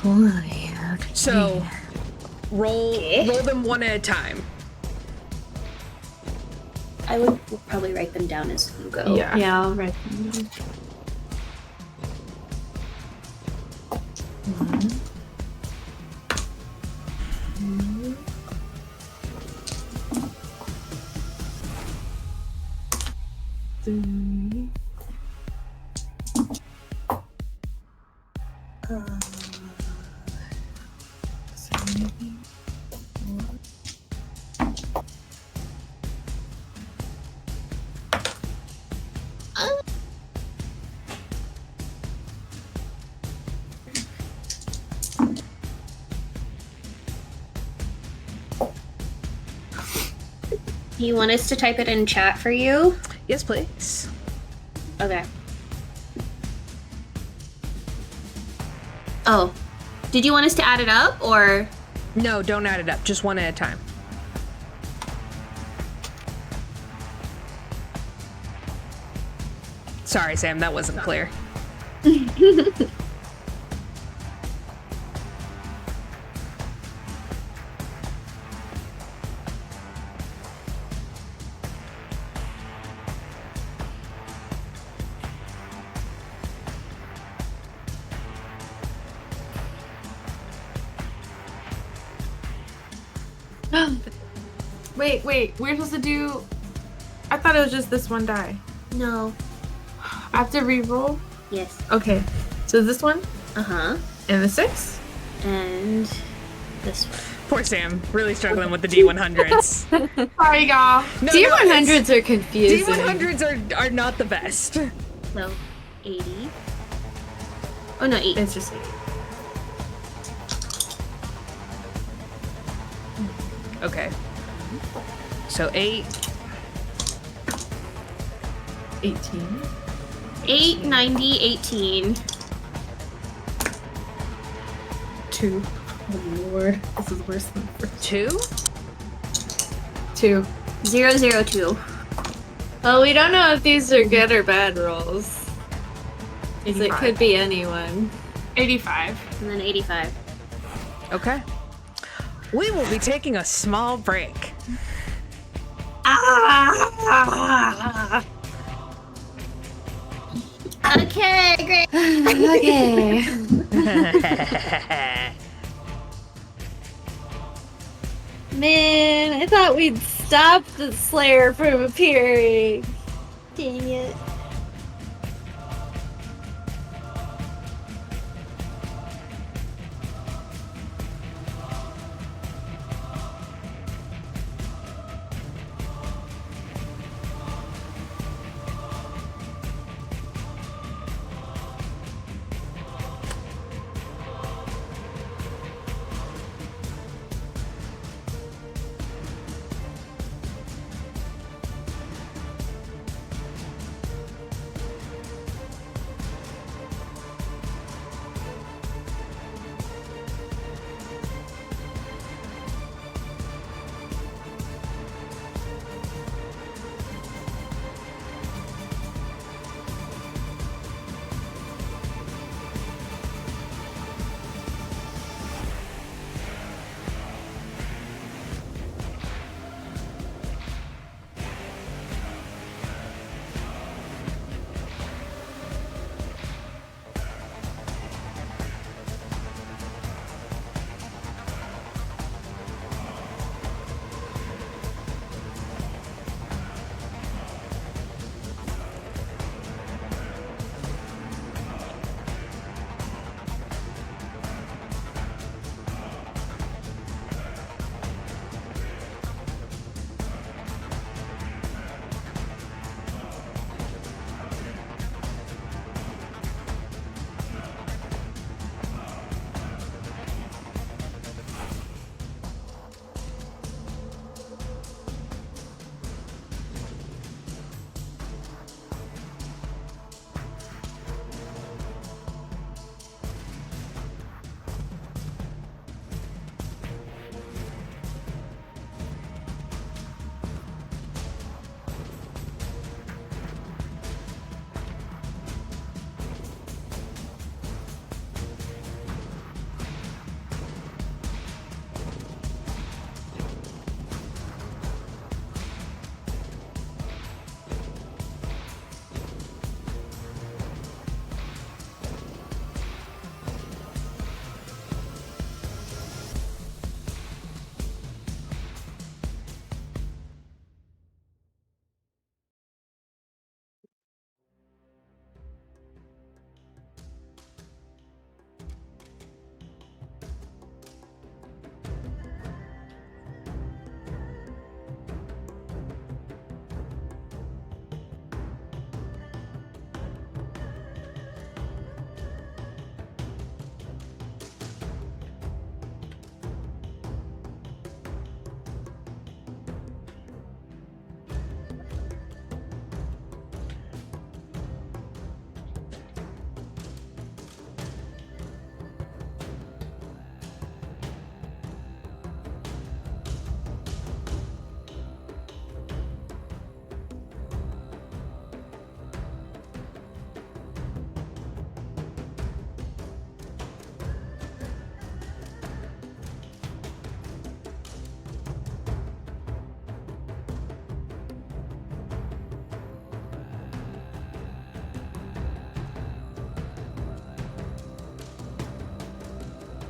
Boy. So roll them one at a time. I would probably write them down as you go. Yeah, I'll write them down. Do you want us to type it in chat for you? Yes, please. Okay. Oh. Did you want us to add it up, or? No, don't add it up. Just one at a time. Sorry, Sam, that wasn't clear. Wait, we're supposed to do... I thought it was just this one die. No. I have to re-roll. Yes. Okay. So this one Uh-huh. and the 6. And this one. Poor Sam, really struggling with the D100s. Sorry, y'all. No, D100s are confusing. D100s are not the best. So 80. Oh no, 8. It's just 8. Okay. So 8. 18. 8, 90, 18. 2. Oh lord, this is worse than the first. 2? 2. 0, 0, 2. Well, we don't know if these are good or bad rolls. 'Cause it 85. could be anyone. 85. And then 85. Okay. We will be taking a small break. Okay, great. Okay. Man, I thought we'd stop the Slayer from appearing. Dang it.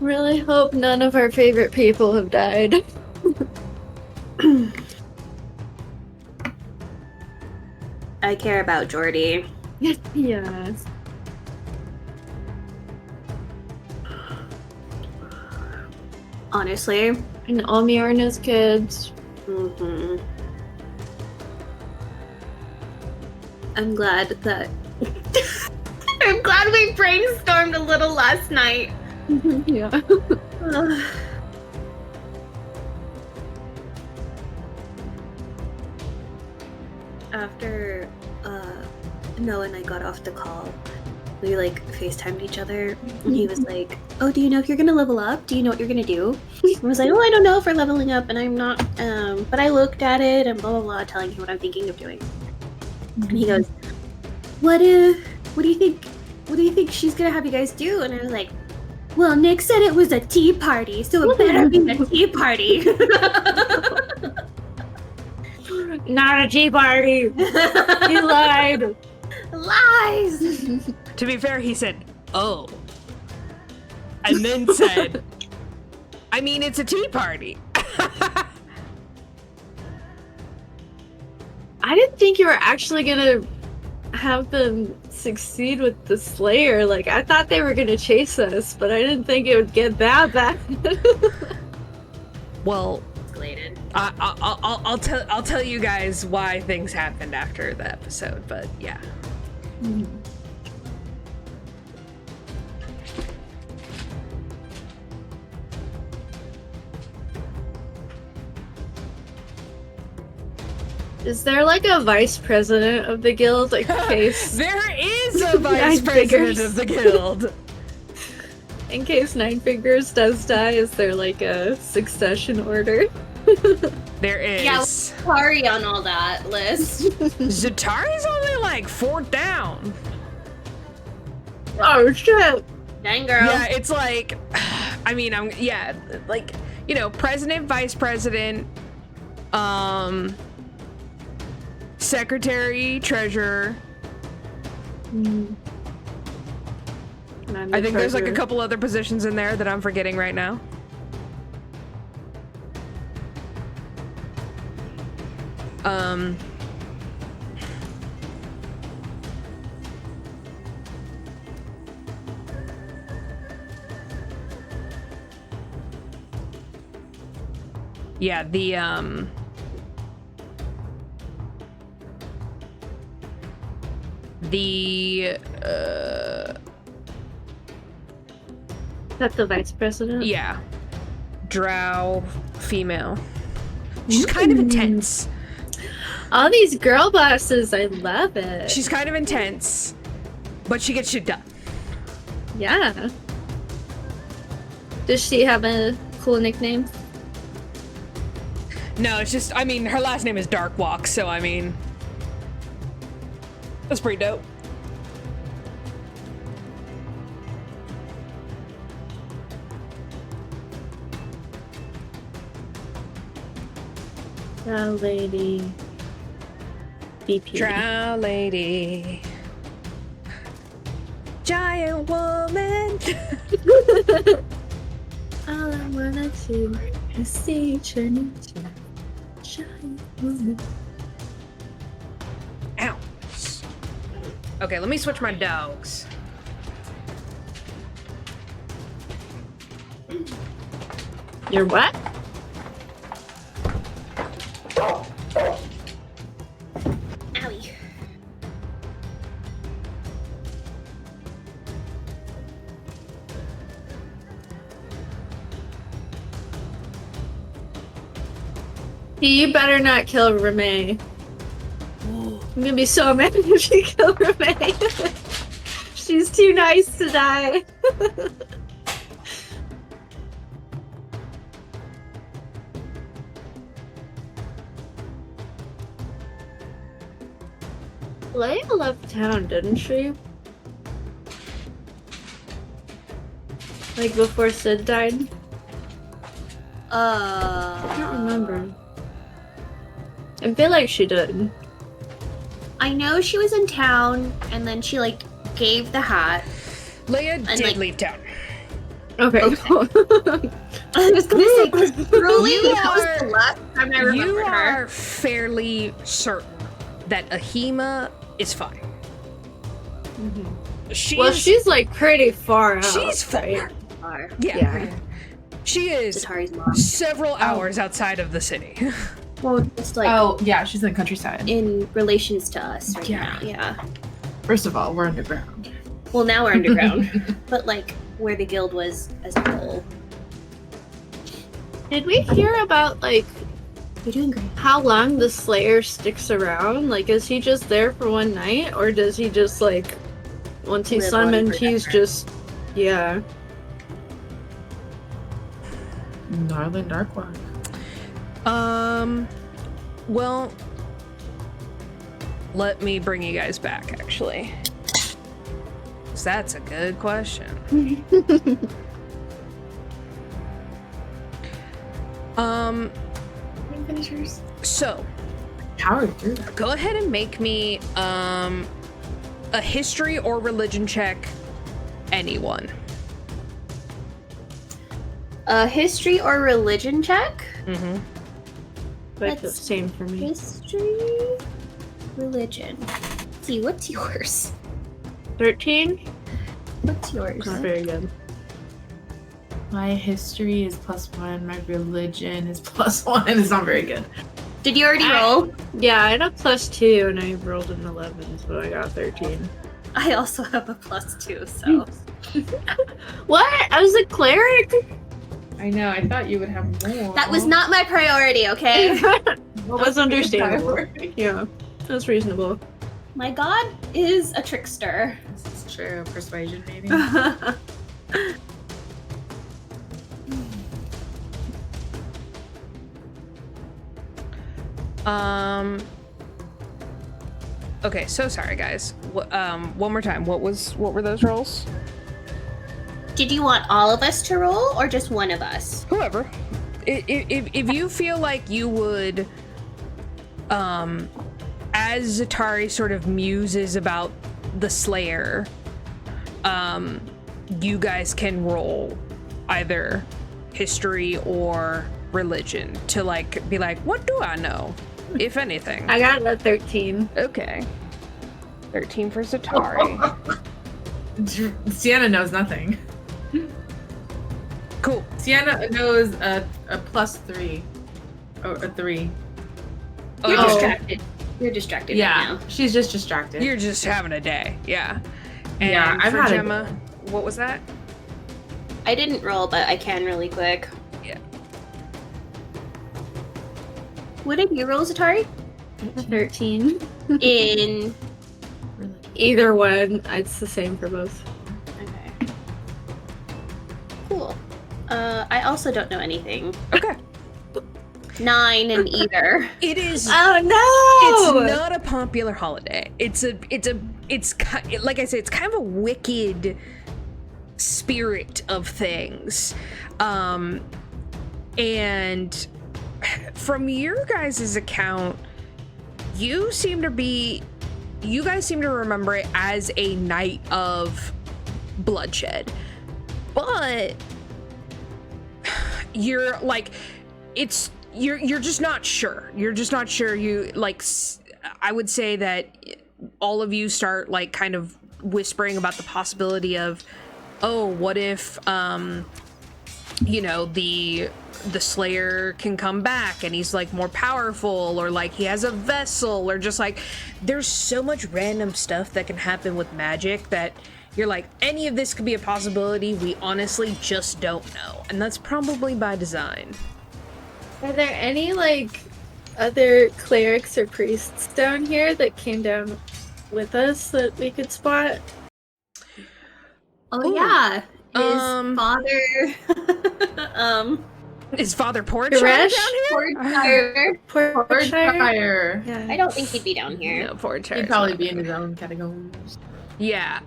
Really hope none of our favorite people have died. I care about Geordie. Yes. Honestly. And Omiar and his kids. Mm-hmm. I'm glad that... I'm glad we brainstormed a little last night. Yeah. After Noah and I got off the call, we like FaceTimed each other, and he was like, "Oh, do you know if you're gonna level up? Do you know what you're gonna do?" I was like, "Oh, I don't know if we're leveling up, and I'm not. But I looked at it and blah blah blah, telling him what I'm thinking of doing." And he goes, What do you think? What do you think she's gonna have you guys do?" And I was like, "Well, Nick said it was a tea party, so it better be a tea party." Not a tea party. He lied. Lies. To be fair, he said, "Oh," and then said, "I mean, it's a tea party." I didn't think you were actually gonna have them succeed with the Slayer. Like, I thought they were gonna chase us, but I didn't think it would get that bad. Well, Escalated. I'll tell you guys why things happened after the episode, but yeah. Is there like a vice president of the guild, like in case There is a vice Nine president figures. of the guild. in case Nine Fingers does die? Is there like a succession order? There is. Yeah, sorry on all that list. Zatari's only like 4th down. Oh shit! Dang girl. Yeah, it's like, I mean, like, you know, president, vice president, secretary, treasurer. I think there's like a couple other positions in there that I'm forgetting right now. Yeah, That's the vice president? yeah, drow female. She's kind of intense. All these girl bosses, I love it. She's kind of intense, but she gets shit done. Yeah. Does she have a cool nickname? No, it's just, I mean, her last name is Darkwalk, so I mean, that's pretty dope. Drow lady. BP. Drow lady. Giant woman. All I wanna do is see you turn into a giant woman. Ow. Okay, let me switch my dogs. You're what? Owie. You better not kill Remay. I'm gonna be so mad if you kill Remay. She's too nice to die. Leia left town, didn't she? Like before Sid died? I don't remember. I feel like she did. I know she was in town, and then she like gave the hat. Leia And, did like- leave town. Okay. I was gonna say, 'cause truly, You that was are- the last time I You remembered her. are fairly certain that Ahima is fine. She's like pretty far out. She's far. Yeah. She is Zatari's mom. several hours outside of the city. Well, just like Oh, yeah, she's in the countryside. in relations to us right Yeah. now. Yeah. First of all, we're underground. Well, now we're underground, but like where the guild was as a whole. Did we hear about like You're doing great. how long the Slayer sticks around? Like, is he just there for one night, or does he just like once he's Live on summoned, he's forever. just yeah? Gnarly Darkwater. Well, let me bring you guys back, actually. 'Cause that's a good question. Finishers. So, Powered through that. go ahead and make me, a history or religion check, anyone. A history or religion check? Mm-hmm. Like the That's- same for me. History, religion. Let's see, what's yours? 13. What's yours? Not very good. My history is +1. My religion is +1. It's not very good. Did you already roll? Yeah, I had a +2 and I rolled an 11, so I got 13. I also have a +2, so. What? I was a cleric? I know. I thought you would have more. That was not my priority, okay? That was understandable. Yeah, that's reasonable. My god is a trickster. This is true. Persuasion, maybe. Okay, so sorry, guys. One more time. What were those rolls? Did you want all of us to roll or just one of us? Whoever. If you feel like you would, as Zatari sort of muses about the Slayer, you guys can roll either history or religion to like be like, what do I know, if anything? I got a 13. Okay. 13 for Zatari. Cyenna knows nothing. Cool. Cyenna knows a +3. Or a 3. You're Oh. distracted. You're distracted Yeah, right now. she's just distracted. You're just having a day. Yeah. And Yeah, I've for had a Gemma, what was that? I didn't roll, but I can really quick. Yeah. What did you roll, Zatari? 13. In. Either one, it's the same for both. Okay. Cool. I also don't know anything. Okay. 9 in either. It is. Oh no! It's not a popular holiday. It's like I said, it's kind of a wicked spirit of things. And from your guys' account, you guys seem to remember it as a night of bloodshed. But you're like, you're just not sure. You're just not sure. You like, I would say that all of you start like kind of whispering about the possibility of, oh, what if, you know, the Slayer can come back and he's like more powerful, or like he has a vessel, or just like there's so much random stuff that can happen with magic that you're like, any of this could be a possibility. We honestly just don't know. And that's probably by design. Are there any like other clerics or priests down here that came down with us that we could spot? Oh Ooh. yeah. His Um, father Is Father Porch Suresh? down here? Portshire. Portshire? Fire. Yeah. I don't think he'd be down here. No, Porch. He'd probably be in his own catacombs. Yeah,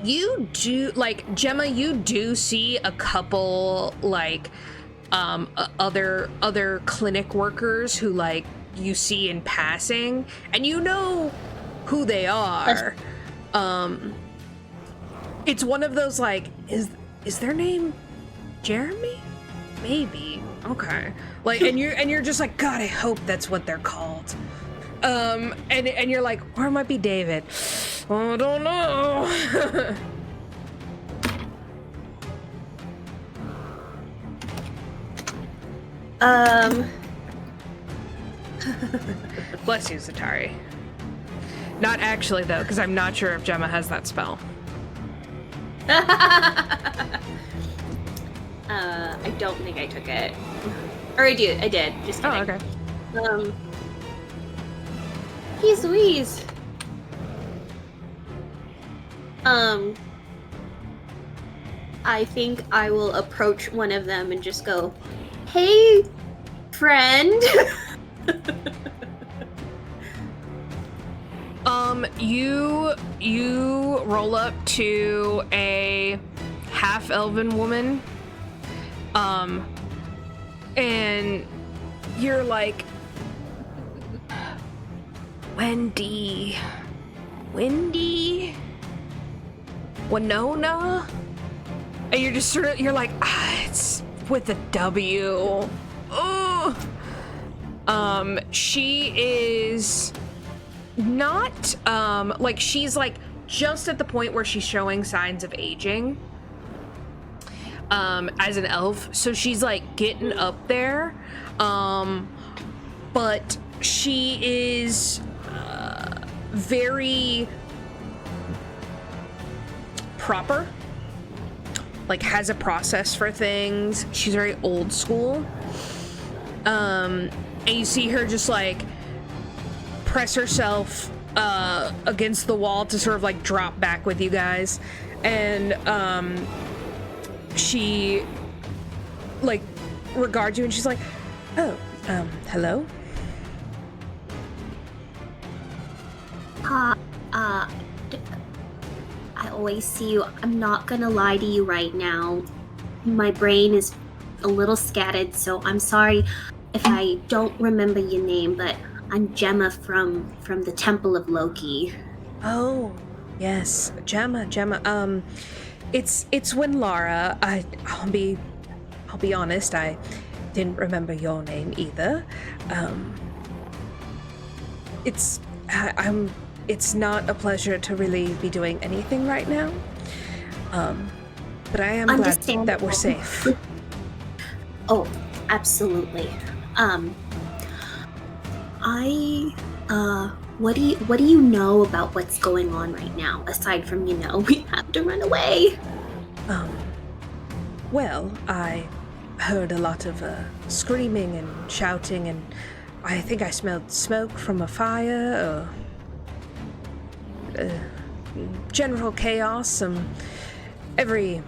you do, like, Gemma, you do see a couple, like, other clinic workers who, like, you see in passing, and you know who they are. It's one of those, like, is their name Jeremy? Maybe. Okay. Like, and you're just like, God, I hope that's what they're called. And you're like, or it might be David. I don't know. Bless you, Zatari. Not actually, though, because I'm not sure if Gemma has that spell. I don't think I took it. Or I did. Just kidding. Oh, okay. Jeez Louise. I think I will approach one of them and just go, "Hey, friend." You roll up to a half-elven woman, and you're like, Wendy, Winona, and you're just sort of, you're like, it's with a W. Ugh. She is not, like, she's like just at the point where she's showing signs of aging, as an elf, so she's like getting up there, but she is very proper, like has a process for things. She's very old school, and you see her just like press herself against the wall to sort of like drop back with you guys, and she like regards you and she's like, oh, hello. I always see you. I'm not gonna lie to you right now. My brain is a little scattered, so I'm sorry if I don't remember your name, but I'm Gemma from the Temple of Loki. Oh, yes, Gemma. It's when Lara. I'll be honest. I didn't remember your name either. It's not a pleasure to really be doing anything right now. But I am glad that we're safe. Oh, absolutely. What do you know about what's going on right now, aside from, we have to run away? Well, I heard a lot of screaming and shouting, and I think I smelled smoke from a fire, or general chaos. Every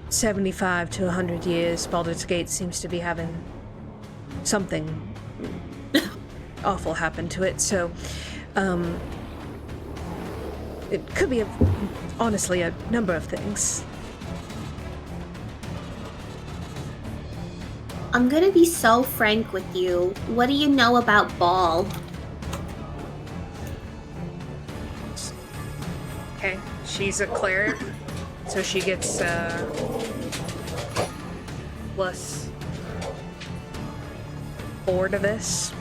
75 to 100 years, Baldur's Gate seems to be having something awful happen to it, so it could be honestly a number of things. I'm gonna be so frank with you. What do you know about Ball? Okay, she's a cleric, so she gets plus 4 to this.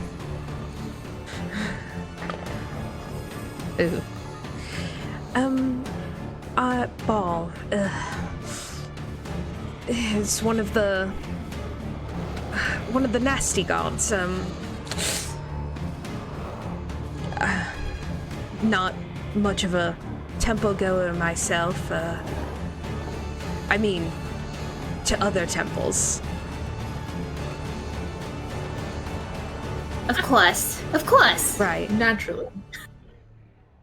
Ooh. Ball. It's one of the nasty gods. Not much of a temple goer myself. I mean, to other temples. Of course. Right. Naturally.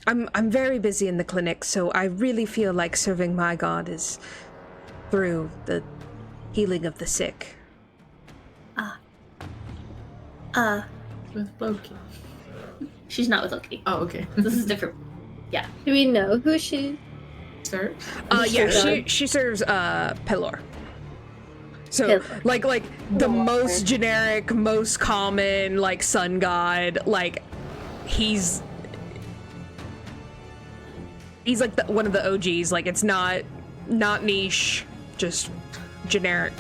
I'm very busy in the clinic, so I really feel like serving my god is through the healing of the sick. With Loki. She's not with Loki. Oh, okay. This is different. Yeah. Do we know who she? Sir? Yeah, she serves Pelor. So like the most generic, most common like sun god, like he's like one of the OGs, like it's not niche, just generic.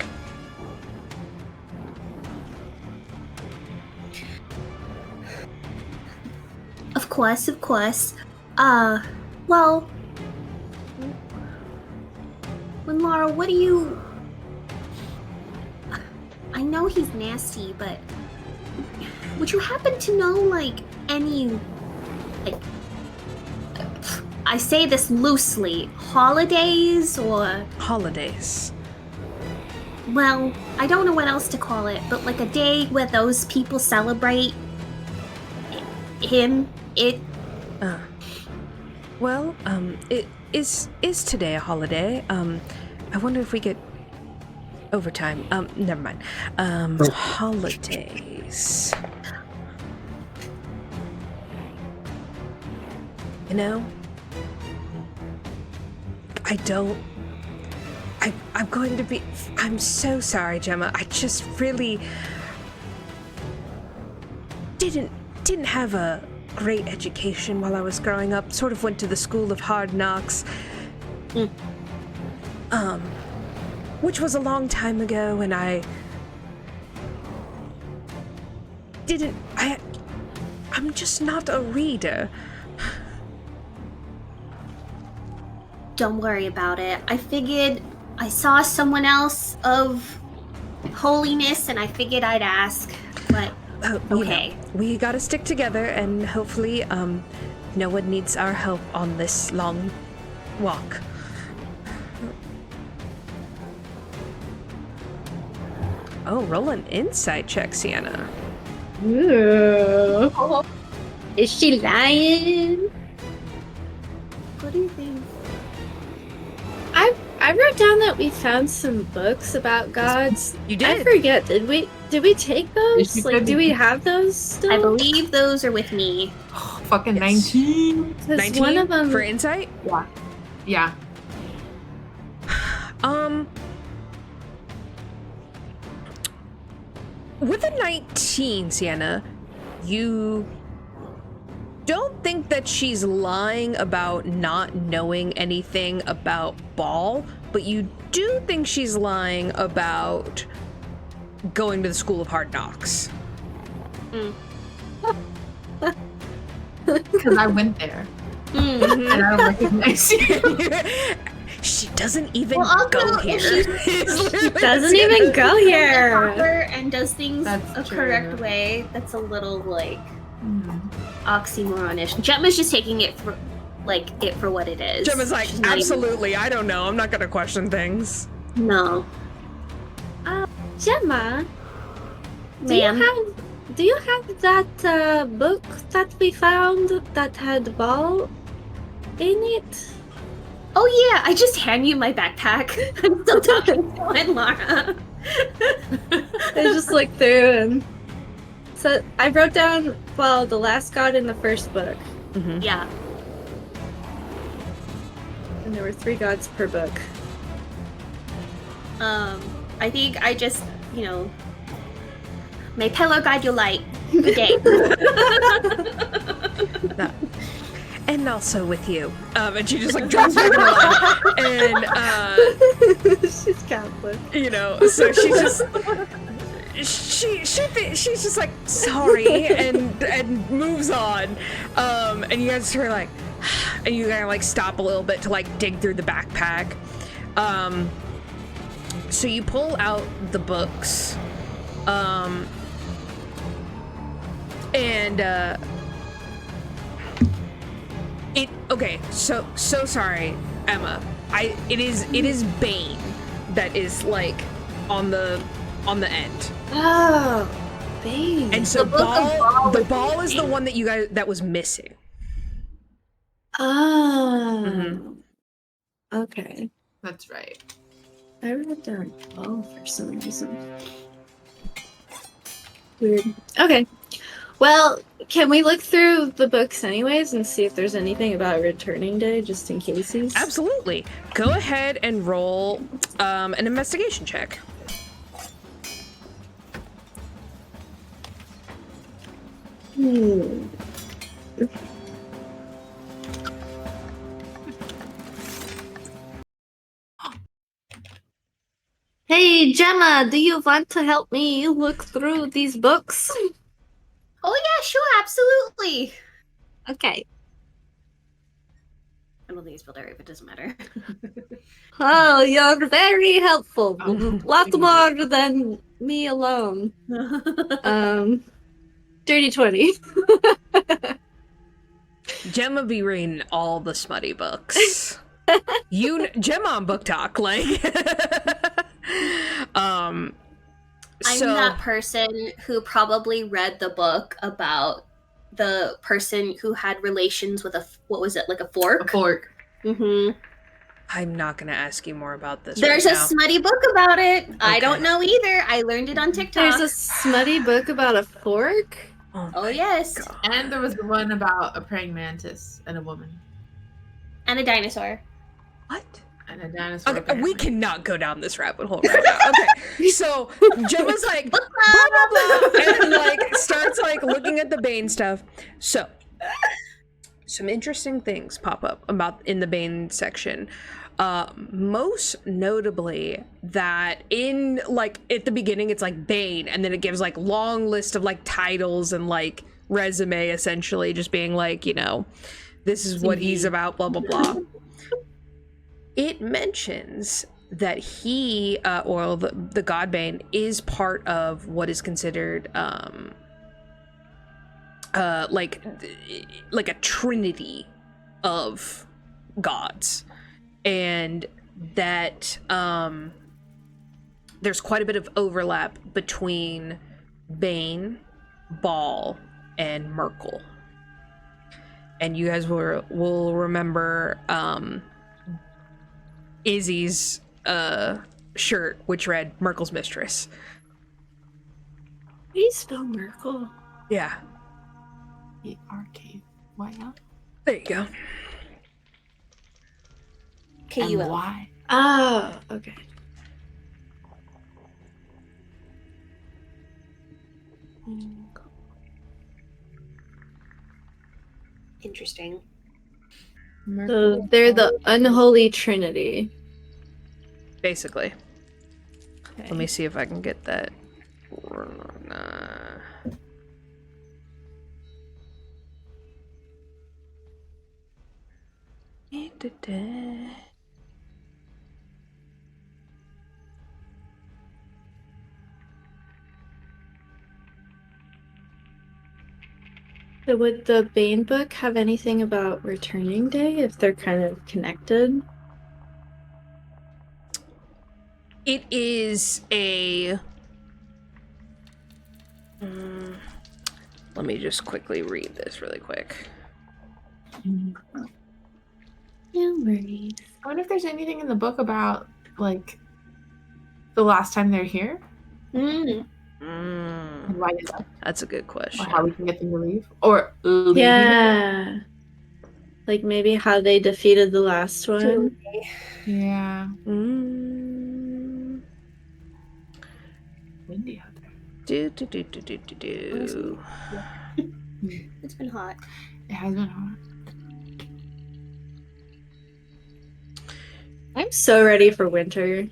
Of course. Well, Laura, what do you... I know he's nasty, but would you happen to know, like, any, like, I say this loosely, holidays or... Holidays. Well, I don't know what else to call it, but like a day where those people celebrate him, it... Well, it is today a holiday? I wonder if we get overtime. Never mind. Holidays. You know, I'm going to be... I'm so sorry, Gemma. I just really didn't have a great education while I was growing up. Sort of went to the school of hard knocks. Which was a long time ago, and I'm just not a reader. Don't worry about it. I figured I saw someone else of holiness, and I figured I'd ask, but okay. You know, we gotta stick together, and hopefully, no one needs our help on this long walk. Oh, roll an insight check, Cyenna. Ooh. Is she lying? What do you think? I wrote down that we found some books about gods. You did? I forget. Did we take those? Like, do we have those still? I believe those are with me. Fucking 19. 19 one of them for insight? Yeah. With a 19, Cyenna, you don't think that she's lying about not knowing anything about Bhaal, but you do think she's lying about going to the School of Hard Knocks. Because I went there. And I don't recognize you. She doesn't even Well, go also, here. she doesn't even go here. And does things That's a true. correct way. That's a little like oxymoronish. Gemma's just taking it for what it is. Gemma's like, She's not absolutely, I don't know. I'm not gonna question things. even- no. Gemma, Ma'am. do you have that book that we found that had Bhaal in it? Oh yeah, I just hand you my backpack. I'm still talking to Laura. I just looked through and so I wrote down the last god in the first book, Yeah. and there were 3 gods per book. I think I just, may pillow guide your light. Good day. And also with you. And she just like drops back in line. And She's Catholic. So she just she's just like sorry and moves on. And you guys are like and you gotta like stop a little bit to like dig through the backpack. So you pull out the books. Okay, so sorry, Emma. It is Bane that is like on the end. Oh, babe. And so The book of Bhaal the was ball is the missing. one that you guys that was missing. Oh. Okay. That's right. I wrote down 12 for some reason. Weird. Okay. Well, can we look through the books anyways and see if there's anything about returning day, just in cases? Absolutely. Go ahead and roll an investigation check. Hey, Gemma, do you want to help me look through these books? Oh yeah, sure, absolutely. Okay. don't think he spelled it right, but it doesn't matter. Oh, you're very helpful. Lot more than me alone. Dirty 20. Gemma be reading all the smutty books. Gemma on Book Talk, like. I'm that person who probably read the book about the person who had relations with what was it, like a fork? A fork. Mm-hmm. I'm not gonna ask you more about this. There's right a now. smutty book about it. Okay. I don't know either. I learned it on TikTok. There's a smutty book about a fork? Oh yes. God. And there was the one about a praying mantis and a woman. And a dinosaur. What? And a dinosaur. Okay, we apparently. cannot go down this rabbit hole right now. Okay, so Gemma's like, blah, blah, blah, and like starts like looking at the Bane stuff. So, some interesting things pop up about in the Bane section. Most notably that in like at the beginning it's like Bane, and then it gives like long list of like titles and like resume, essentially just being like, you know, this is what he's about, blah blah blah. It mentions that he, or the God Bane, is part of what is considered, like a trinity of gods, and that there's quite a bit of overlap between Bane, Bhaal, and Merkel. And you guys will remember Izzy's shirt, which read Merkel's Mistress. How do you spell Merkel? Yeah. Merkel. There you go. K-U-L. Why? Oh, okay. Interesting. So they're the unholy trinity. Basically. Okay. Let me see if I can get that. So would the Bane book have anything about Returning Day if they're kind of connected? It is a... let me just quickly read this really quick. No worries. I wonder if there's anything in the book about, like, the last time they're here? And why is that? That's a good question. Or how we can get them to leave? Or leave? Yeah. Like maybe how they defeated the last one. Yeah. Do, Windy out there. do, do, do, do, do, do. It's been hot. It has been hard. I'm so ready for winter.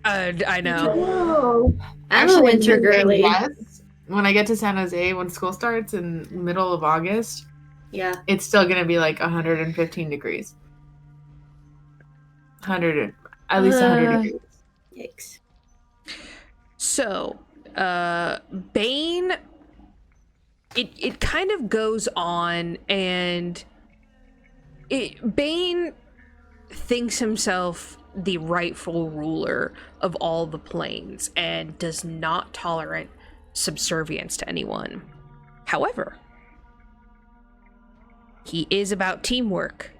I know. Whoa. I'm a winter girly. Yes, when I get to San Jose, when school starts in middle of August, Yeah. it's still gonna be like 115 degrees. 100, at least 100 degrees. Yikes. So, Bane, it kind of goes on, and Bane thinks himself the rightful ruler of all the planes and does not tolerate subservience to anyone. However, he is about teamwork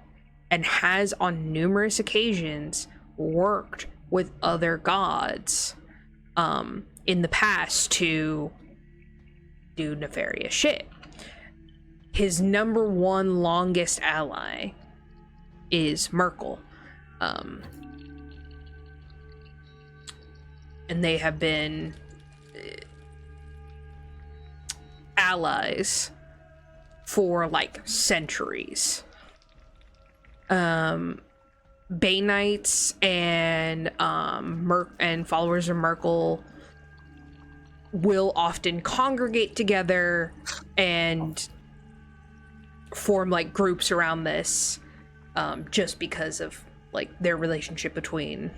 and has on numerous occasions worked with other gods in the past to do nefarious shit. His number one longest ally is Merkel. And they have been allies for like centuries. Baneites and and followers of Merkel will often congregate together and form like groups around this. just because of like their relationship between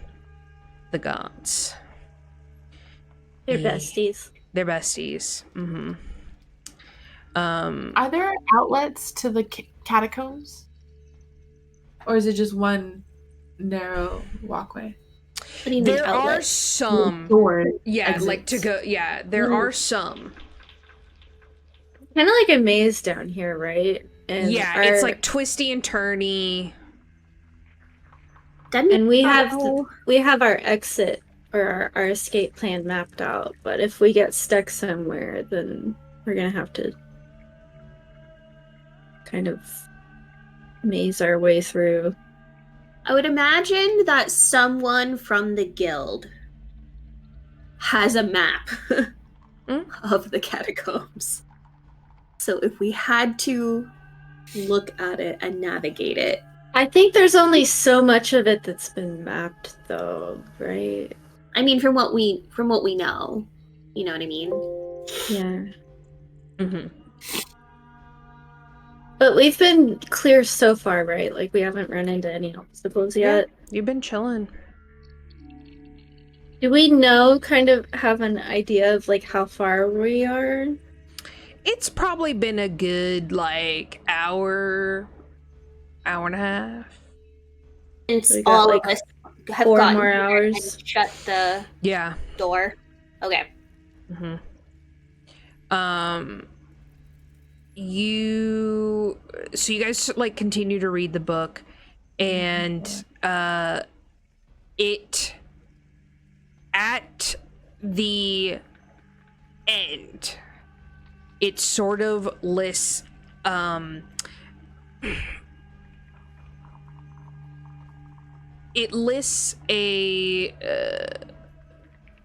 the gods. They're besties. They're besties. Mm-hmm. Are there outlets to the catacombs? Or is it just one narrow walkway? What do you mean There are outlet? some. Doors, Yeah, like exits. to go. Yeah, there are some. Kind of like a maze down here, right? And Yeah, it's like twisty and turny. and we have our exit or our escape plan mapped out. But if we get stuck somewhere, then we're gonna have to kind of maze our way through. I would imagine that someone from the guild has a map of the catacombs. So if we had to look at it and navigate it. I think there's only so much of it that's been mapped, though, right? I mean, from what we know, you know what I mean? Yeah. Mm-hmm. But we've been clear so far, right? Like, we haven't run into any obstacles yet. Yeah, you've been chilling. Do we know, kind of have an idea of, like, how far we are? It's probably been a good, like, hour and a half. Since So we got, all like, of us have 4 gotten more here hours. and shut the Yeah. door. Okay. Mm-hmm. So you guys like continue to read the book, and it at the end, it sort of lists it lists a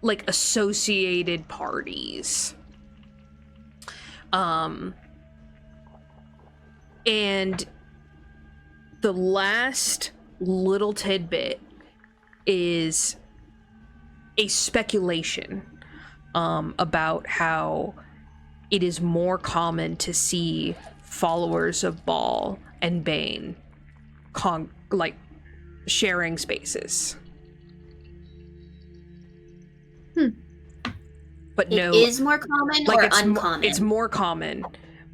like associated parties. And the last little tidbit is a speculation about how it is more common to see followers of Bhaal and Bane like sharing spaces. But It is more common like or it's uncommon? it's more common,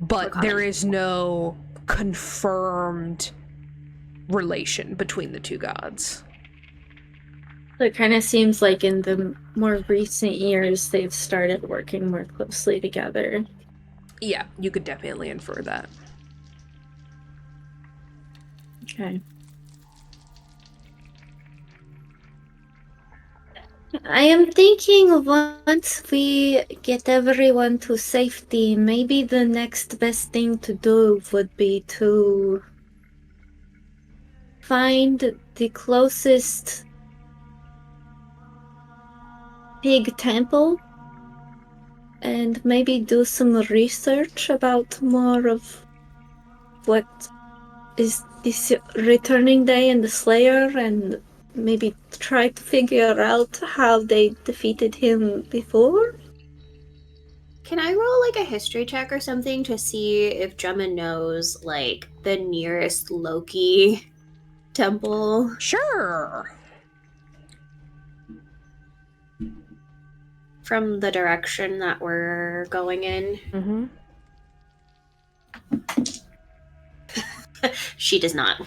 but there is no confirmed relation between the two gods. So it kind of seems like in the more recent years, they've started working more closely together. Yeah, you could definitely infer that. Okay. I am thinking once we get everyone to safety, maybe the next best thing to do would be to find the closest pig temple and maybe do some research about more of what is this returning day and the Slayer, and maybe try to figure out how they defeated him before. Can I roll like a history check or something to see if Gemma knows like the nearest Loki temple? Sure. From the direction that we're going in. Mm-hmm. She does not.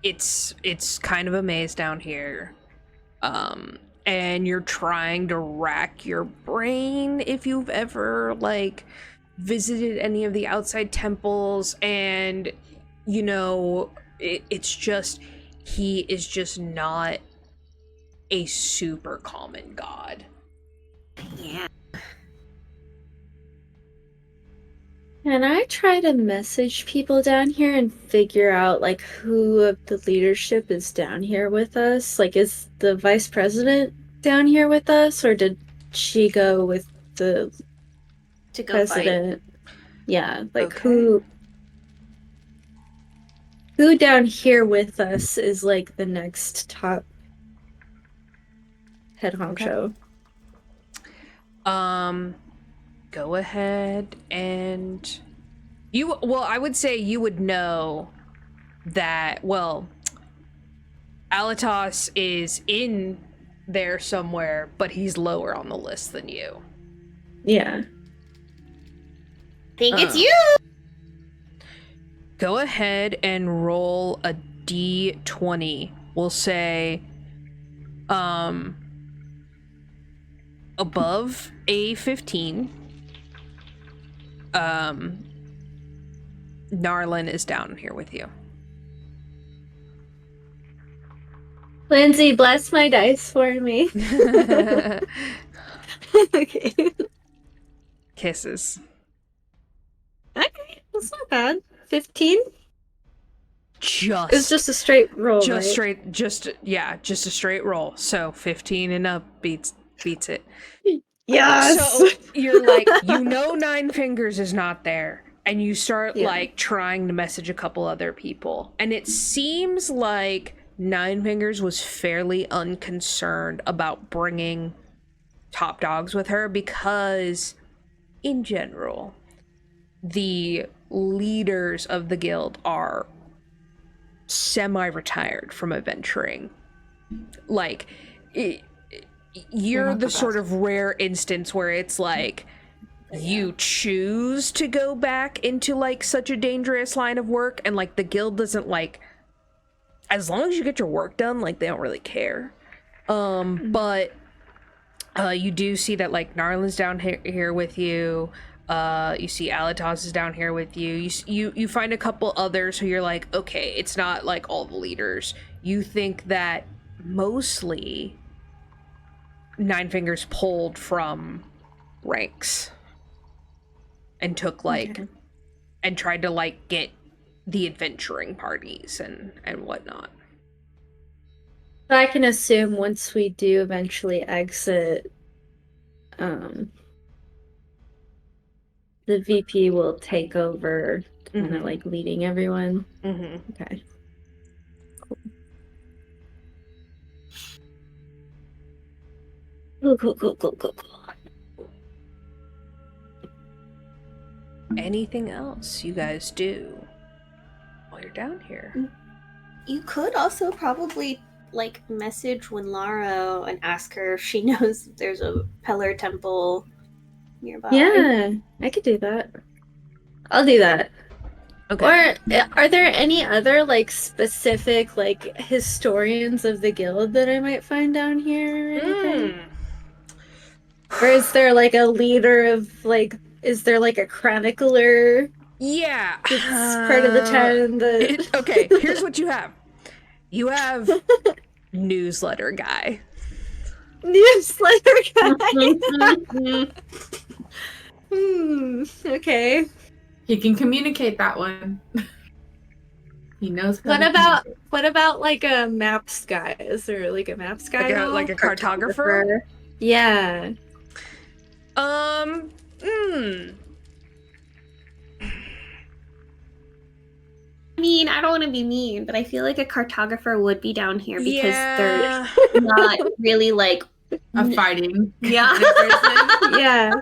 It's kind of a maze down here. And you're trying to rack your brain if you've ever like visited any of the outside temples, and you know, it's just he is just not a super common god. Yeah. Can I try to message people down here and figure out like who of the leadership is down here with us? Like, is the vice president down here with us, or did she go with the To go president? Yeah, like Okay. who down here with us is like the next top head honcho? go ahead and I would say you would know that, Alatos is in there somewhere, but he's lower on the list than you. Yeah. Think it's you. Go ahead and roll a d20. We'll say above a 15. Narlin is down here with you. Lindsay, bless my dice for me. Okay. Kisses. Okay, that's not bad. 15? It's Just just a straight roll, just right? just a straight roll. So 15 and up beats it. Yes! So you're like, Nine Fingers is not there. And you start like trying to message a couple other people. And it seems like Nine Fingers was fairly unconcerned about bringing top dogs with her because, in general, the leaders of the guild are semi-retired from adventuring. Like, you're the sort of rare instance where it's like, you choose to go back into like such a dangerous line of work, and like the guild doesn't like, as long as you get your work done, like they don't really care. But you do see that like Narlin's down here with you. You see Alatos is down here with you. You find a couple others who you're like, okay, it's not like all the leaders. You think that mostly Nine Fingers pulled from ranks and took like and tried to like get the adventuring parties and whatnot. I can assume once we do eventually exit, the VP will take over, kind of like leading everyone. Okay. Cool. Anything else you guys do while you're down here? You could also probably like message Winlaro and ask her if she knows if there's a Peller temple nearby. Yeah, I could do that. I'll do that. Okay. Or are there any other like specific like historians of the guild that I might find down here or anything? Or is there like a leader of like, is there like a chronicler? Yeah. It's part of the town that... Okay, here's what you have. You have newsletter guy. Newsletter guy. Okay. He can communicate that one. He knows. What about like a maps guy? Is there like a maps guy? Like a cartographer? Yeah. I mean, I don't want to be mean, but I feel like a cartographer would be down here because they're not really like a fighting. Yeah. Yeah.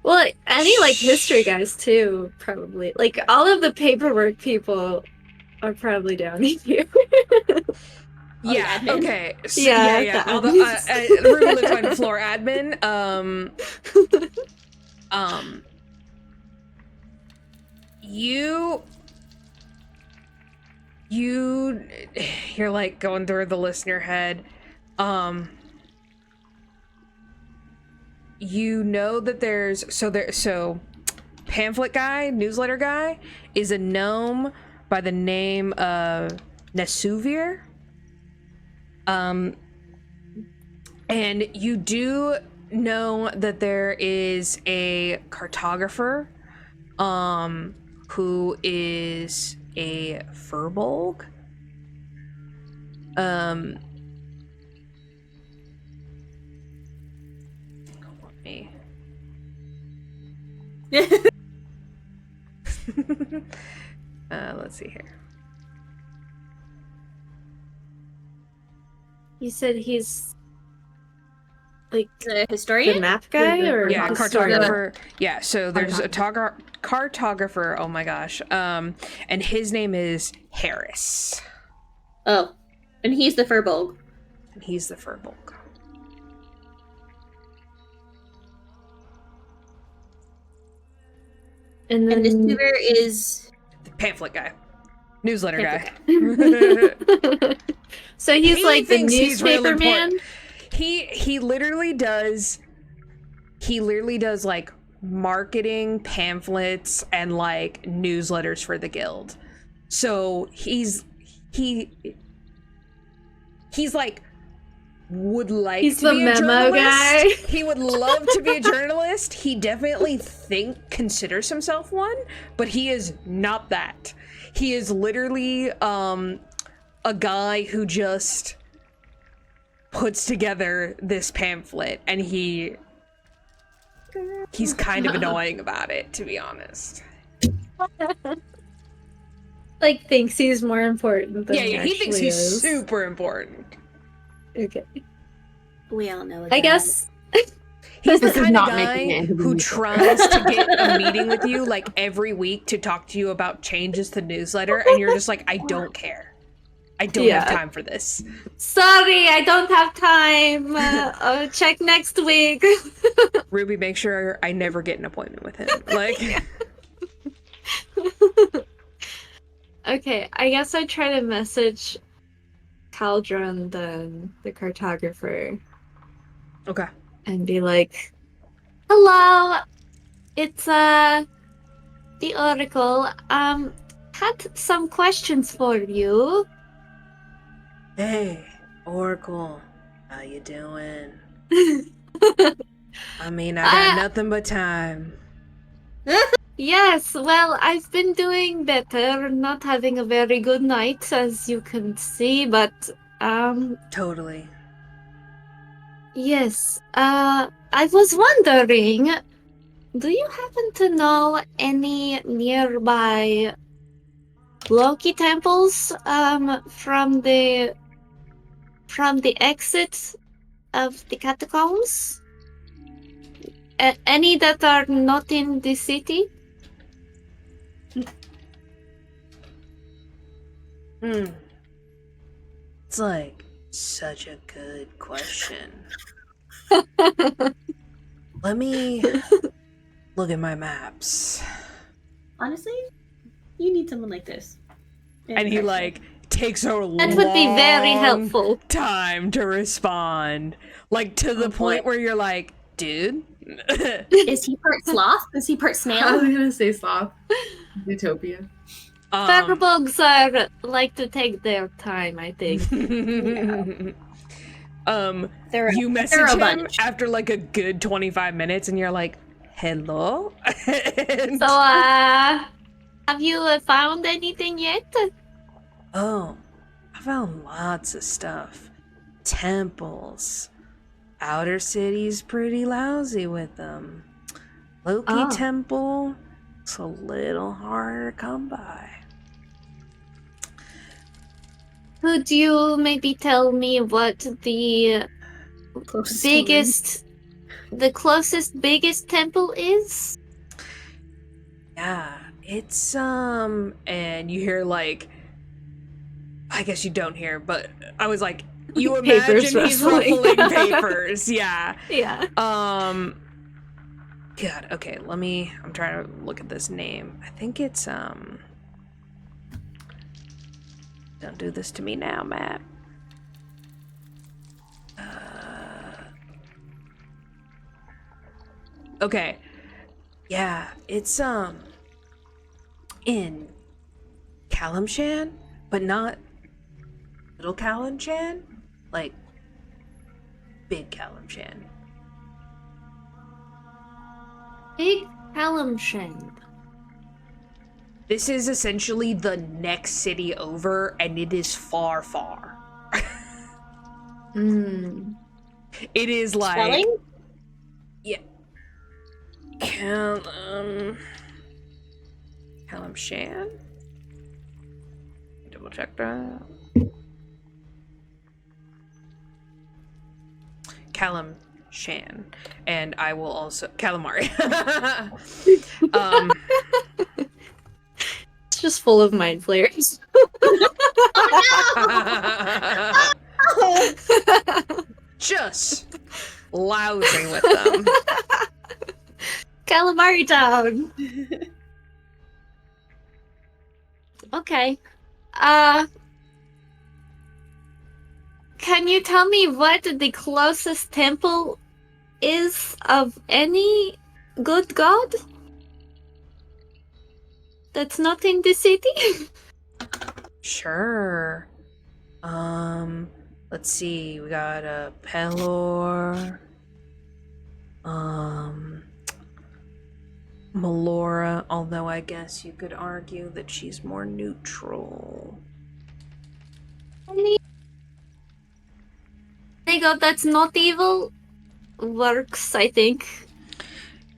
Well, any like history guys too, probably. Like all of the paperwork people are probably down here. Yeah. Okay. So, yeah. Although Ruben lives on the floor admin. You're like going through the list in your head. You know that there's pamphlet guy, newsletter guy is a gnome by the name of Nesuvir. And you do know that there is a cartographer who is a furbolg. Let's see here. You said he's Like The the historian? map guy or Yeah, historian? cartographer. Yeah, so there's a cartographer. Oh my gosh. And his name is Harris. Oh. And he's the Furbolg. And he's the Furbolg. And And this then tuber is... The pamphlet guy. Newsletter guy. so he's He like the thinks he's real newspaper man. important. He literally does like marketing pamphlets and like newsletters for the guild. So he's like would like He's to the be a memo journalist. guy. He would love to be a journalist. He definitely considers himself one, but he is not that. He is literally a guy who just puts together this pamphlet, and he's kind of annoying about it, to be honest. Like thinks he's more important than Yeah, he thinks actually he's is. super important. Okay. We all know I that. guess He's the This is kind of not guy making it into the who music. tries to get a meeting with you like every week to talk to you about changes to the newsletter, and you're just like, I don't care. I don't have time for this. sorry, I don't have time. I'll check next week. Ruby, make sure I never get an appointment with him. Like, Okay, I guess I try to message Caldron, the cartographer, okay. and be like, "Hello, it's the Oracle. Had some questions for you." Hey, Oracle, how you doing? I mean, I got nothing but time. Yes, well, I've been doing better, not having a very good night, as you can see, but, Totally. yes, I was wondering, do you happen to know any nearby Loki temples, from the exit of the catacombs? Any that are not in the city? It's like such a good question. Let me look at my maps. Honestly, you need someone like this. And he like takes a That would be very long helpful. time to respond, like to the point where you're like, dude. Is he part sloth? Is he part I was snail? gonna say sloth. Utopia. Firebugs are like to take their time, I think. They're You a message him bunch. after like a good 25 minutes, and you're like, hello. And- So, have you found anything yet? Oh, I found lots of stuff. Temples. Outer City's pretty lousy with them. Loki Oh. Temple, it's a little harder to come by. Could you maybe tell me what the closest biggest temple is? Yeah, it's and you hear like, I guess you don't hear, but I was like, you Papers imagine he's rustling. ruffling papers, yeah. Yeah. God, okay, I'm trying to look at this name. I think it's don't do this to me now, Matt. Okay. Yeah, it's in Kalimshan, but not Little Kalimshan, like Big Kalimshan. Big Kalimshan. This is essentially the next city over, and it is far, far. Hmm. It is like Spelling? yeah. Kalimshan? Double check that. Shan, and I will also calamari. It's just full of mind flayers. Just lousy with them. Calamari Town. Okay. Can you tell me what the closest temple is of any good god? That's not in the city? Sure. Let's see. We got a Pelor. Melora, although I guess you could argue that she's more neutral. Any god that's not evil works, I think.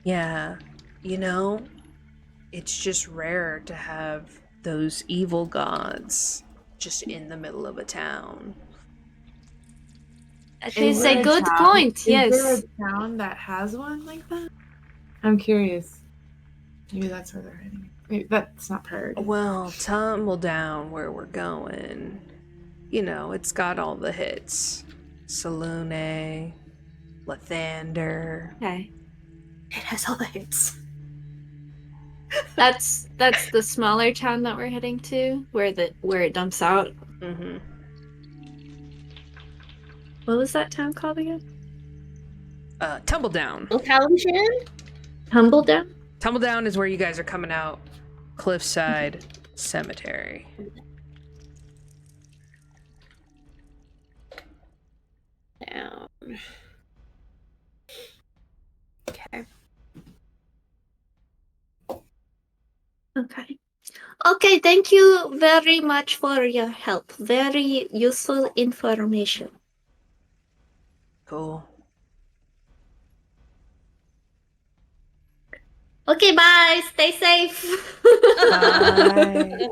Yeah, you know, it's just rare to have those evil gods just in the middle of a town. That is a good point, yes. Is there a town that has one like that? I'm curious. Maybe that's where they're heading. Maybe that's not priority. Well, tumble down where we're going. You know, it's got all the hits. Salune, Lathander. Okay. It has all the hits. That's the smaller town that we're heading to, where it dumps out. Mm-hmm. What was that town called again? Tumble Down. Shan? Tumbledown? Tumble Down is where you guys are coming out. Cliffside Cemetery. Down. Okay. Okay. Okay, thank you very much for your help. Very useful information. Cool. Okay, bye. Stay safe. Bye.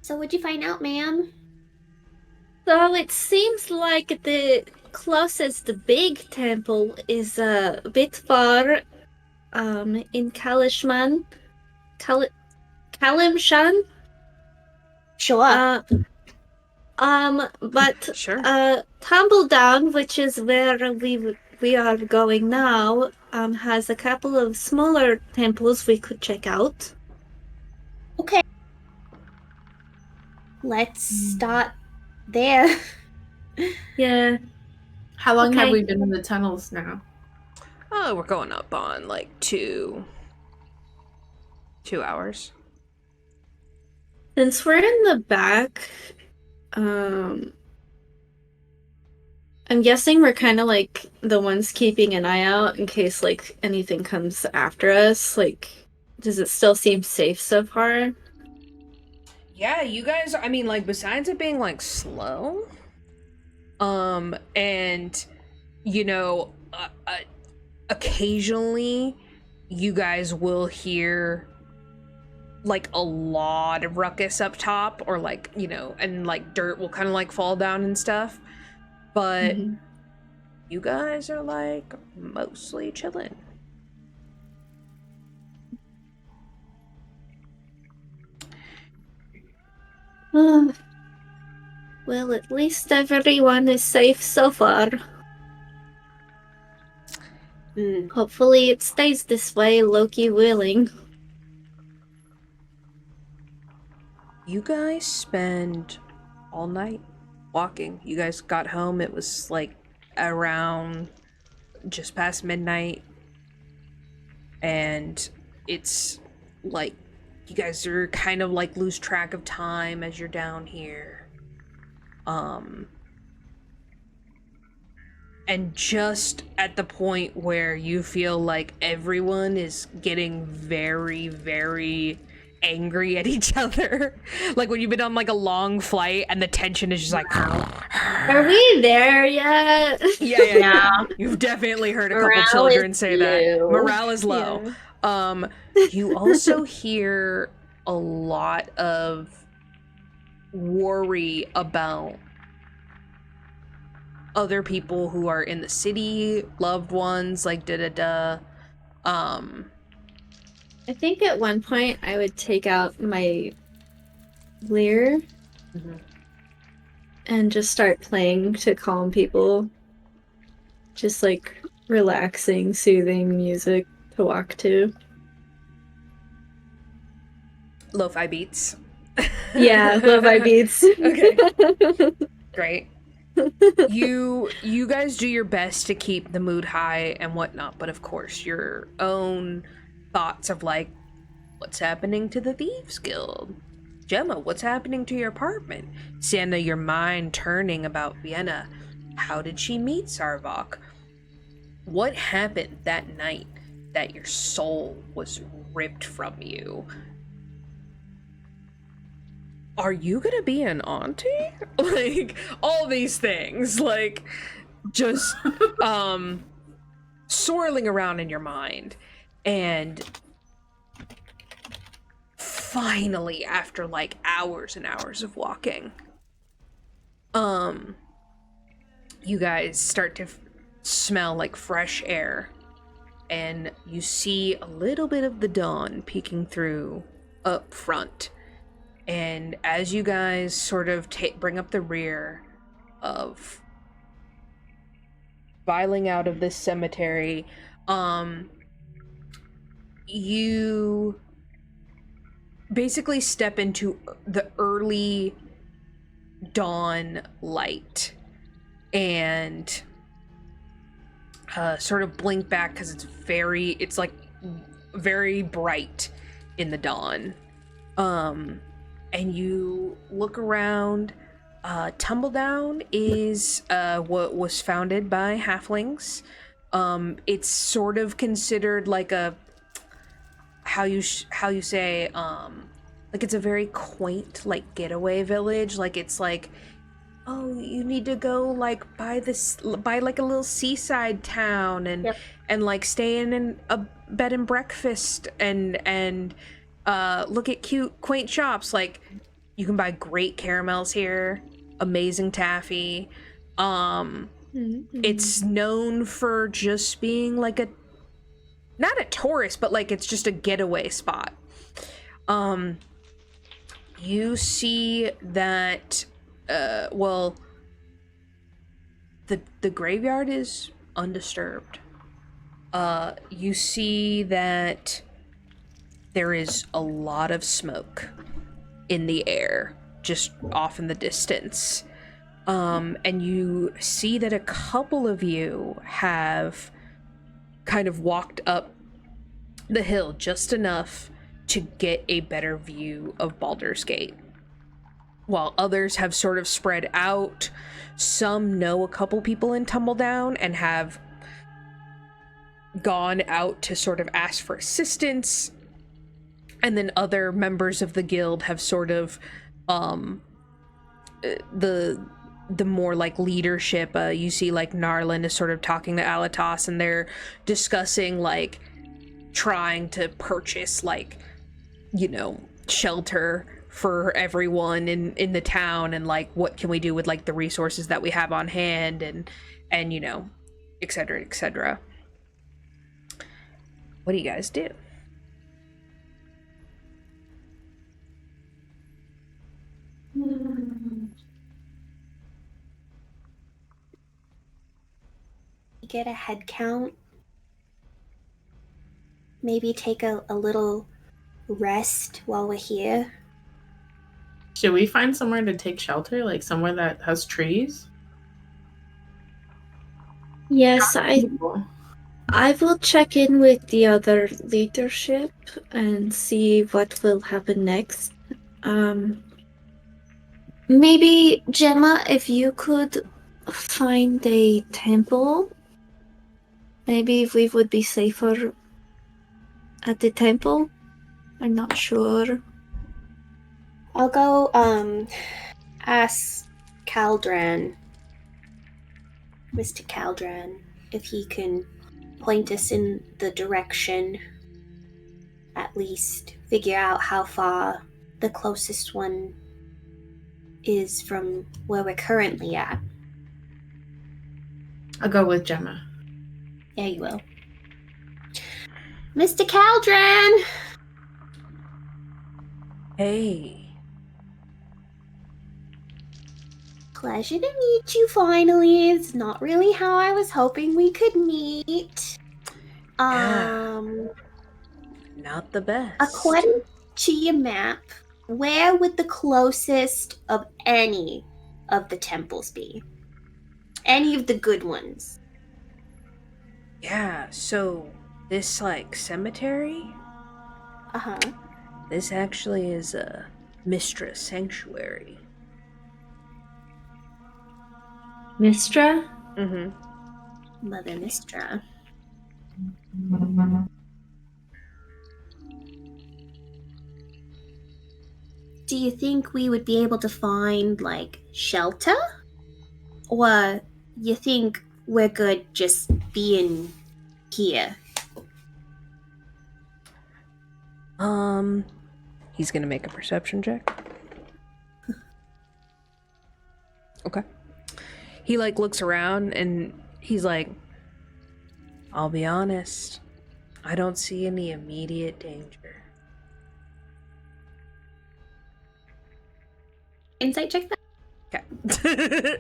So what'd you find out, ma'am? So it seems like the closest big temple is a bit far in Kalishman. Kalimshan. Sure. But Sure. Tumbledown, which is where we are going now, has a couple of smaller temples we could check out. Okay. Let's start there. Yeah. How long have Okay. we been in the tunnels now? Oh, we're going up on like 2 hours. Since we're in the back, I'm guessing we're kind of like the ones keeping an eye out in case like anything comes after us. Like, does it still seem safe so far? Yeah, you guys, I mean, like, besides it being, like, slow, and, you know, occasionally you guys will hear, like, a lot of ruckus up top, or, like, you know, and, like, dirt will kind of, like, fall down and stuff, but you guys are, like, mostly chilling. Well, at least everyone is safe so far. Hopefully it stays this way, Loki willing. You guys spend all night walking. You guys got home, it was like around just past midnight, and it's like you guys are kind of like lose track of time as you're down here. And just at the point where you feel like everyone is getting very, very angry at each other. Like when you've been on like a long flight and the tension is just like Are we there yet? Yeah. You've definitely heard a couple Morale children is say that. low. Morale is low. You also hear a lot of worry about other people who are in the city, loved ones, like I think at one point I would take out my lyre and just start playing to calm people. Just like relaxing, soothing music to walk to. lo-fi beats. Yeah, lo-fi beats. Okay. Great. You guys do your best to keep the mood high and whatnot, but of course your own thoughts of like, what's happening to the Thieves Guild? Gemma, what's happening to your apartment? Cyenna, your mind turning about Vienna. How did she meet Sarvok? What happened that night that your soul was ripped from you? Are you gonna be an auntie? Like, all these things, like, just, swirling around in your mind. And finally, after, like, hours and hours of walking, you guys start to smell, like, fresh air. And you see a little bit of the dawn peeking through up front. And as you guys sort of bring up the rear of filing out of this cemetery, you basically step into the early dawn light and sort of blink back because it's like very bright in the dawn. And you look around. Tumbledown is what was founded by halflings. It's sort of considered like a how you say like it's a very quaint like getaway village. Like it's like, oh, you need to go like by like a little seaside town and and like stay in a bed and breakfast and look at cute quaint shops. Like you can buy great caramels here, amazing taffy. It's known for just being like not a tourist, but like it's just a getaway spot. You see that well, the graveyard is undisturbed. You see that there is a lot of smoke in the air, just off in the distance. And you see that a couple of you have kind of walked up the hill just enough to get a better view of Baldur's Gate, while others have sort of spread out. Some know a couple people in Tumbledown and have gone out to sort of ask for assistance, and then other members of the guild have sort of the more like leadership. You see like Narlin is sort of talking to Alatos, and they're discussing like trying to purchase like, you know, shelter for everyone in the town, and like what can we do with like the resources that we have on hand, and you know, etc., etc. What do you guys do? Get a head count. Maybe take a little rest while we're here. Should we find somewhere to take shelter, like somewhere that has trees? Yes, I will check in with the other leadership and see what will happen next. Maybe, Gemma, if you could find a temple, maybe we would be safer at the temple. I'm not sure. I'll go ask Mr. Caldran, if he can point us in the direction, at least figure out how far the closest one is from where we're currently at? I'll go with Gemma. Yeah, you will. Mr. Caldron! Hey. Pleasure to meet you finally. It's not really how I was hoping we could meet. Not the best. According to your map, where would the closest of any of the temples be? Any of the good ones? Yeah, so this, like, cemetery? Uh-huh. This actually is a mistress sanctuary. Mistra? Mm-hmm. Mother Mistra. Do you think we would be able to find, like, shelter? Or you think we're good just being here? He's gonna make a perception check. Okay. He, like, looks around and he's like, I'll be honest, I don't see any immediate danger. Insight check that? Okay.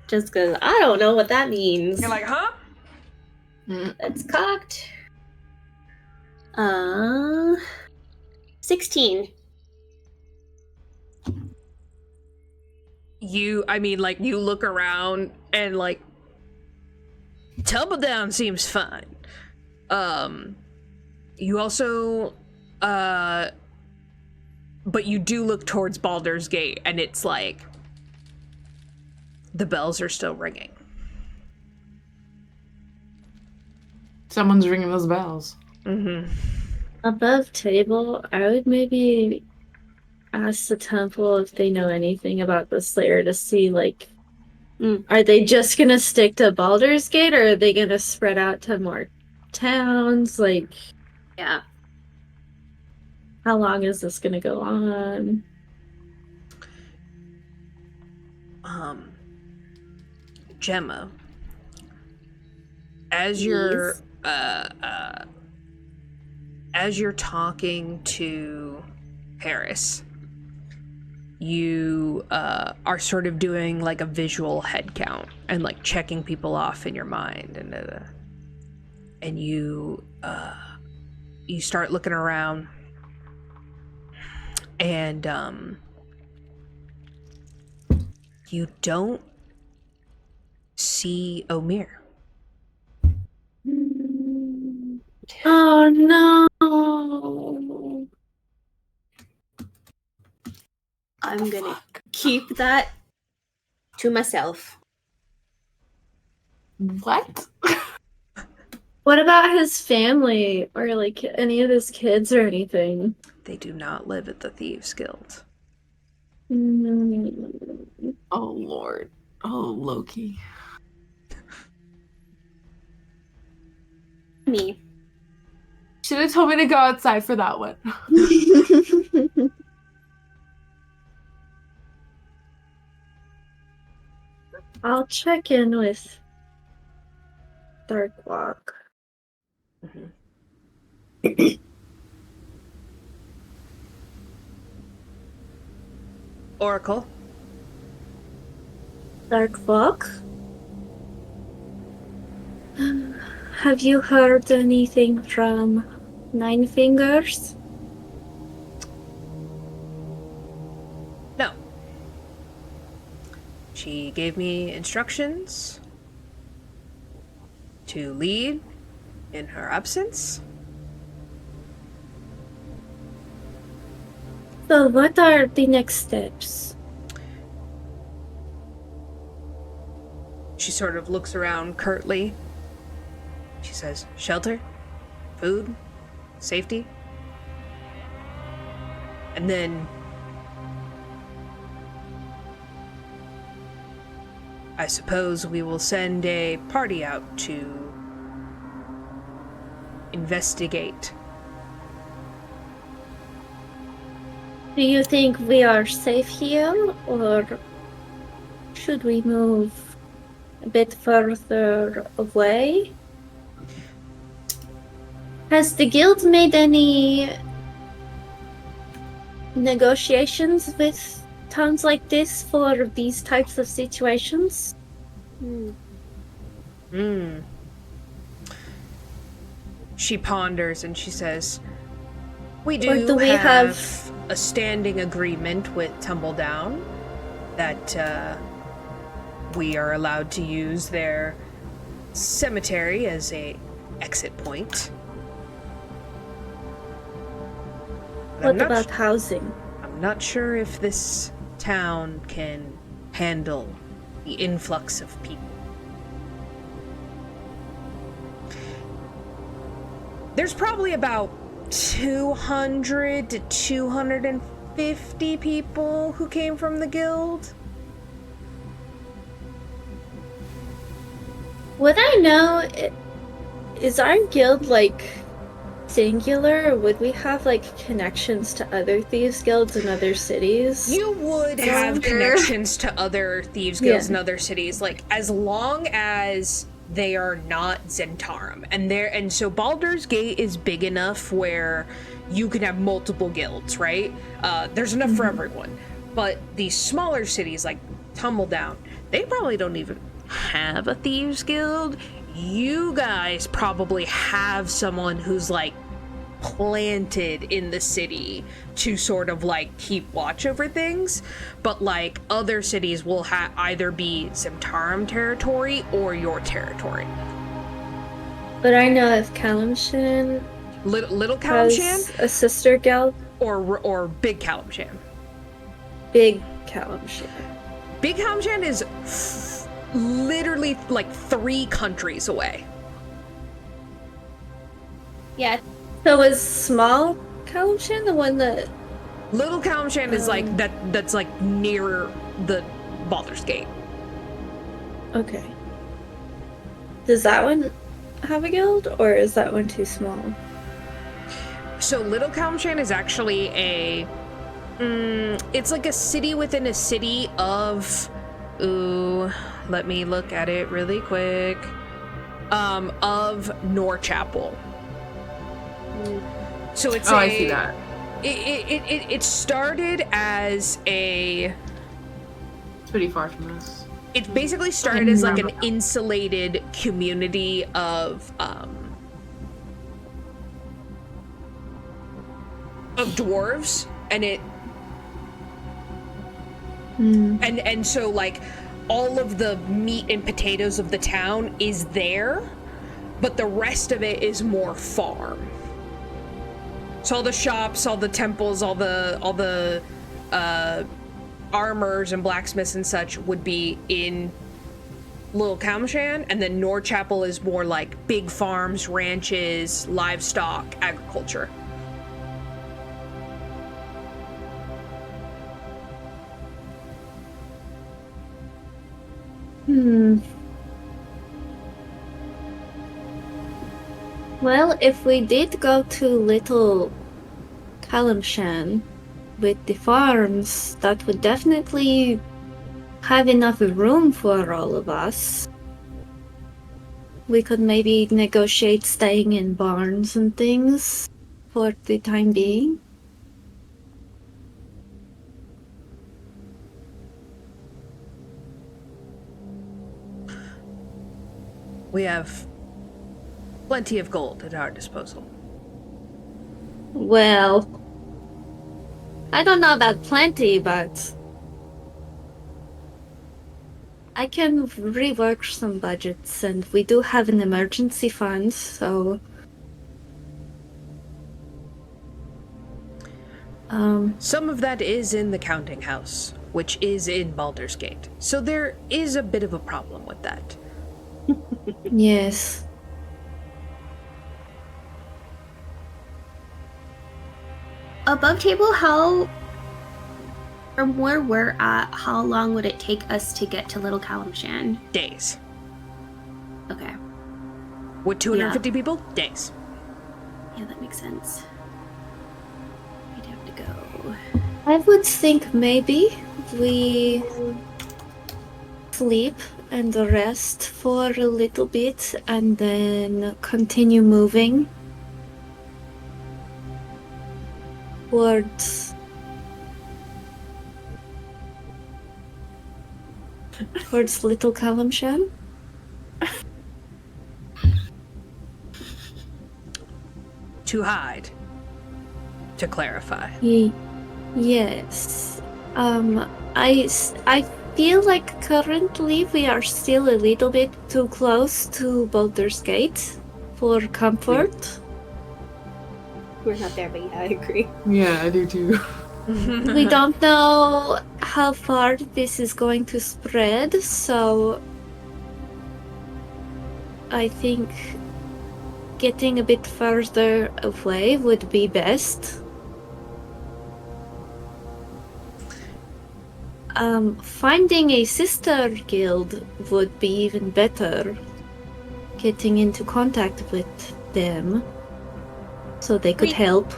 Just because I don't know what that means. You're like, huh? That's cocked. 16. You look around and, like, Tumble Down seems fine. You also, but you do look towards Baldur's Gate, and it's like, the bells are still ringing. Someone's ringing those bells. Mm-hmm. Above table, I would maybe ask the temple if they know anything about the Slayer to see, like, are they just gonna stick to Baldur's Gate, or are they gonna spread out to more towns? Like, Yeah. how long is this gonna go on? Gemma, as you're talking to Paris, you are sort of doing, like, a visual head count and, like, checking people off in your mind, and you start looking around, and you don't see Omir. Oh no! I'm gonna keep that to myself. What? What about his family, or, like, any of his kids or anything? They do not live at the Thieves Guild. Oh Lord. Oh Loki. Me. Should have told me to go outside for that one. I'll check in with Darkwalk. Oracle. Darkwalk? Have you heard anything from Nine Fingers? No. She gave me instructions to lead in her absence. So what are the next steps? She sort of looks around curtly. She says, shelter, food, safety. And then I suppose we will send a party out to investigate. Do you think we are safe here, or should we move a bit further away? Has the guild made any negotiations with towns like this for these types of situations? She ponders and she says, We Or do, do we have a standing agreement with Tumbledown that we are allowed to use their cemetery as a exit point. But What about housing? I'm not sure if this town can handle the influx of people. There's probably about 200 to 250 people who came from the guild. Would I know, is our guild like singular, or would we have like connections to other thieves guilds in other cities? You would have connections to other thieves guilds in other cities, like as long as they are not Zentarum. And so Baldur's Gate is big enough where you can have multiple guilds, right? There's enough for everyone. But these smaller cities like Tumbledown, they probably don't even have a thieves guild. You guys probably have someone who's like planted in the city to sort of like keep watch over things, but like other cities will either be Zentarum territory or your territory. But I know if Kalimshan Little has Kalimshan a sister guild, or Big Kalimshan. Big Kalimshan. Big Kalimshan is literally like 3 countries away. Yeah. So is small Kalimshan the one that... Little Kalimshan is like that's like near the Baldur's Gate. Okay. Does that one have a guild, or is that one too small? So Little Kalimshan is actually it's like a city within a city of, let me look at it really quick, of Norchapel. So it's I see that. It started as It's pretty far from us. it basically started as like an insulated community of dwarves, and it and so like all of the meat and potatoes of the town is there, but the rest of it is more farm. So all the shops, all the temples, all the armors and blacksmiths and such would be in Little Kalimshan, and then Norchapel is more like big farms, ranches, livestock, agriculture. Well, if we did go to Little Kalimshan with the farms, that would definitely have enough room for all of us. We could maybe negotiate staying in barns and things for the time being. We have plenty of gold at our disposal. Well, I don't know about plenty, but I can rework some budgets, and we do have an emergency fund, so... Some of that is in the counting house, which is in Baldur's Gate. So there is a bit of a problem with that. Yes. Above table, from where we're at, how long would it take us to get to Little Kalimshan? Days. Okay. With 250 people? Days. Yeah, that makes sense. We'd have to go. I would think maybe we sleep and rest for a little bit and then continue moving towards Little Kalamshan. To hide. To clarify. Yes. I feel like currently we are still a little bit too close to Baldur's Gate for comfort. We're not there, but yeah, I agree. Yeah, I do too. We don't know how far this is going to spread, so I think getting a bit further away would be best. Finding a sister guild would be even better. Getting into contact with them so they could Wait. help.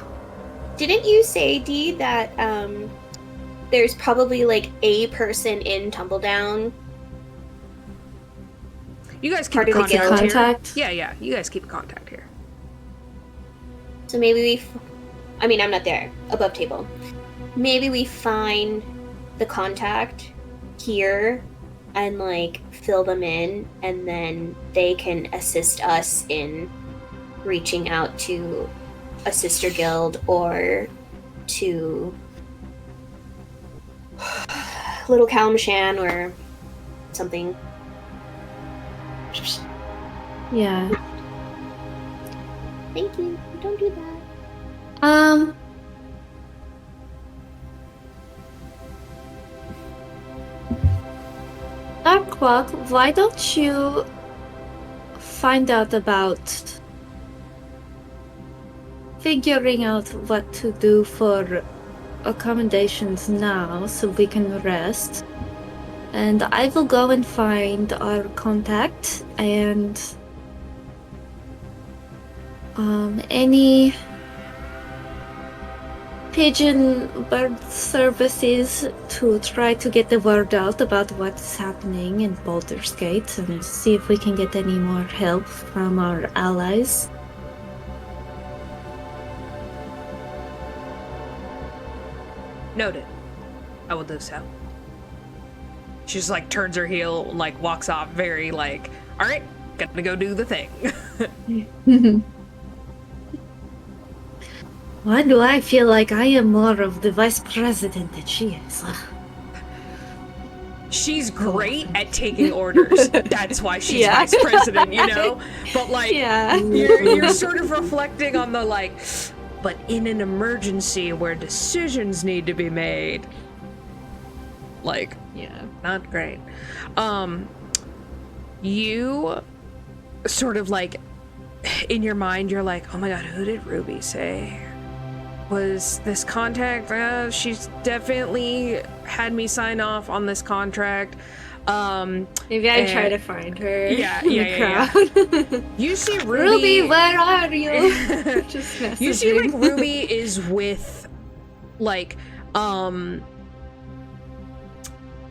Didn't you say, Dee, that there's probably like a person in Tumbledown? You guys keep Part of the contact guild. here. Contact? Yeah, you guys keep contact here. So maybe I mean, I'm not there, above table. Maybe we find the contact here and like fill them in, and then they can assist us in reaching out to a sister guild or to Little Kalamshan or something. Yeah. Thank you. Don't do that. Darkwalk, why don't you find out about figuring out what to do for accommodations now so we can rest? And I will go and find our contact and any pigeon bird services to try to get the word out about what's happening in Baldur's Gate and see if we can get any more help from our allies. Noted. I will do so. She just like turns her heel, like walks off very like, all right, gonna go do the thing. Why do I feel like I am more of the vice president than she is? She's great at taking orders. That's why she's vice president, you know? But like, you're sort of reflecting on the like, but in an emergency where decisions need to be made. Like, yeah, not great. You sort of like, in your mind, you're like, oh my god, who did Ruby say was this contact? She's definitely had me sign off on this contract. Maybe I try to find her. Yeah. You see Ruby, where are you? Just messaging. You see like Ruby is with like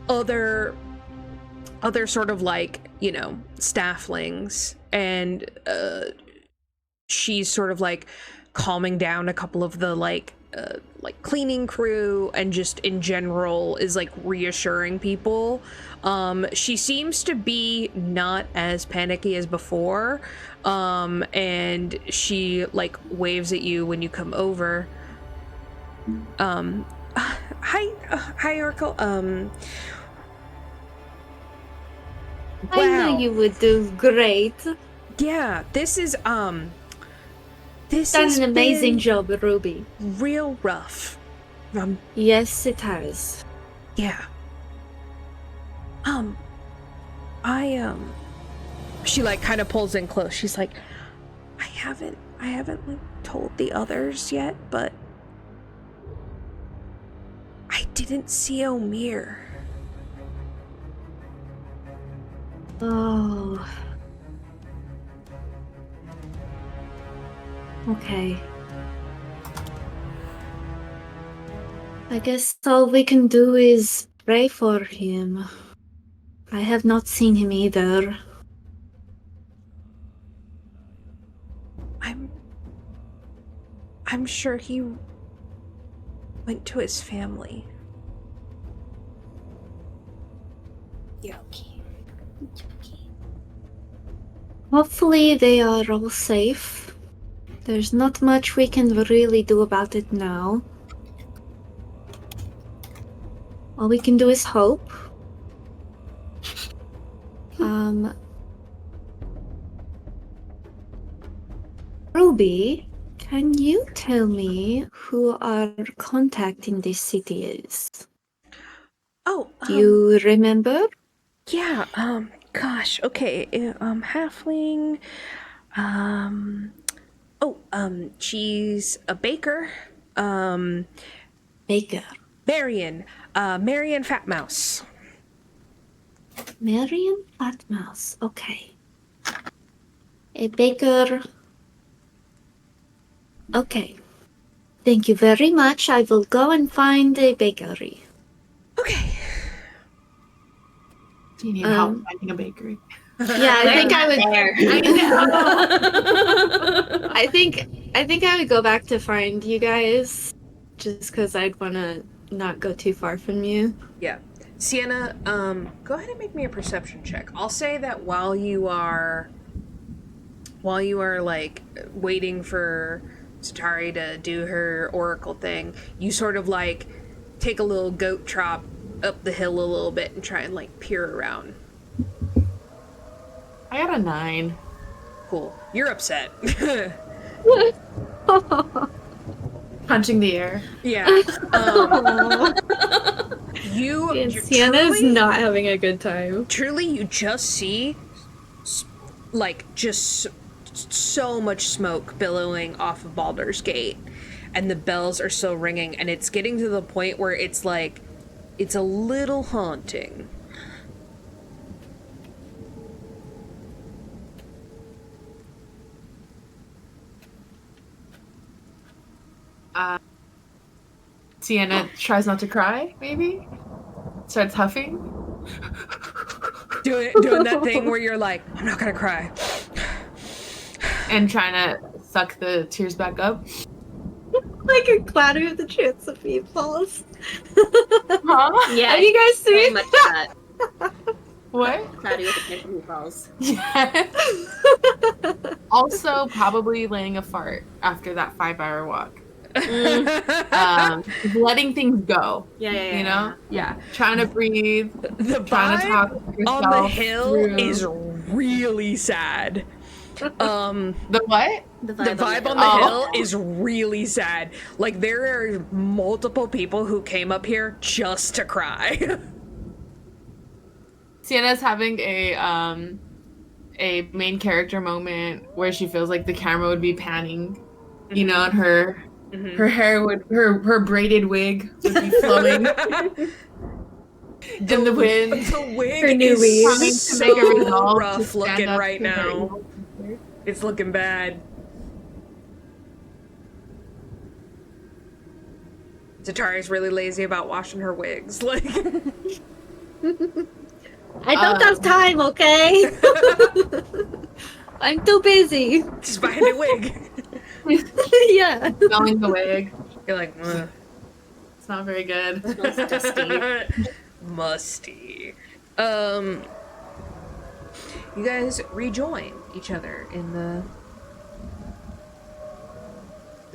other sort of like, you know, stafflings, and she's sort of like calming down a couple of the like cleaning crew, and just in general is like reassuring people. She seems to be not as panicky as before, and she like waves at you when you come over. Hi Oracle. I knew you would do great. Yeah, this is this Done has an amazing been job, Ruby. real rough. Yes, it has. Yeah. She like kind of pulls in close. She's like, I haven't like told the others yet, but I didn't see Omir. Oh. Okay. I guess all we can do is pray for him. I have not seen him either. I'm sure he went to his family. You're okay. It's okay. Hopefully they are all safe. There's not much we can really do about it now. All we can do is hope. Ruby, can you tell me who our contact in this city is? Oh, Do you remember? yeah, gosh, okay, halfling, she's a baker, Baker. Marion Fat Mouse. Marion Fatmouse. Okay. A baker. Okay. Thank you very much. I will go and find a bakery. Okay. Do you need help finding a bakery? Yeah, I think I would. There. I think I would go back to find you guys, just because I'd want to not go too far from you. Yeah. Cyenna, go ahead and make me a perception check. I'll say that while you are like waiting for Zatari to do her oracle thing, you sort of like take a little goat trot up the hill a little bit and try and like peer around. I got a 9. Cool. You're upset. Punching the air. Yeah. Sienna's not having a good time. Truly, you just see like just so much smoke billowing off of Baldur's Gate, and the bells are still ringing, and it's getting to the point where it's like it's a little haunting. Cyenna tries not to cry, maybe? Starts huffing. Doing that thing where you're like, I'm not gonna cry. And trying to suck the tears back up. Like a clatter of the chance of meatballs. Huh? Yeah, Have you guys very seen much that. What? Cloudy with a chance of meatballs. Yeah. Also, probably laying a fart after that 5-hour walk. Letting things go. Yeah. You know? Yeah. Trying to breathe. The Trying to talk vibe on the hill is really sad. The what? The vibe on the hill is really sad. Like, there are multiple people who came up here just to cry. Cyenna's having a main character moment where she feels like the camera would be panning, you know, and her hair would her braided wig would be flowing in the wind. The wig Her new is wig. so To make a resolve to rough stand looking up right to her now. evil sister. It's looking bad. Zatari's really lazy about washing her wigs. Like, I don't have time, okay? I'm too busy. just buy a new wig. Yeah. Smelling the wig. You're like, It's not very good. Smells dusty. musty. You guys rejoin each other in the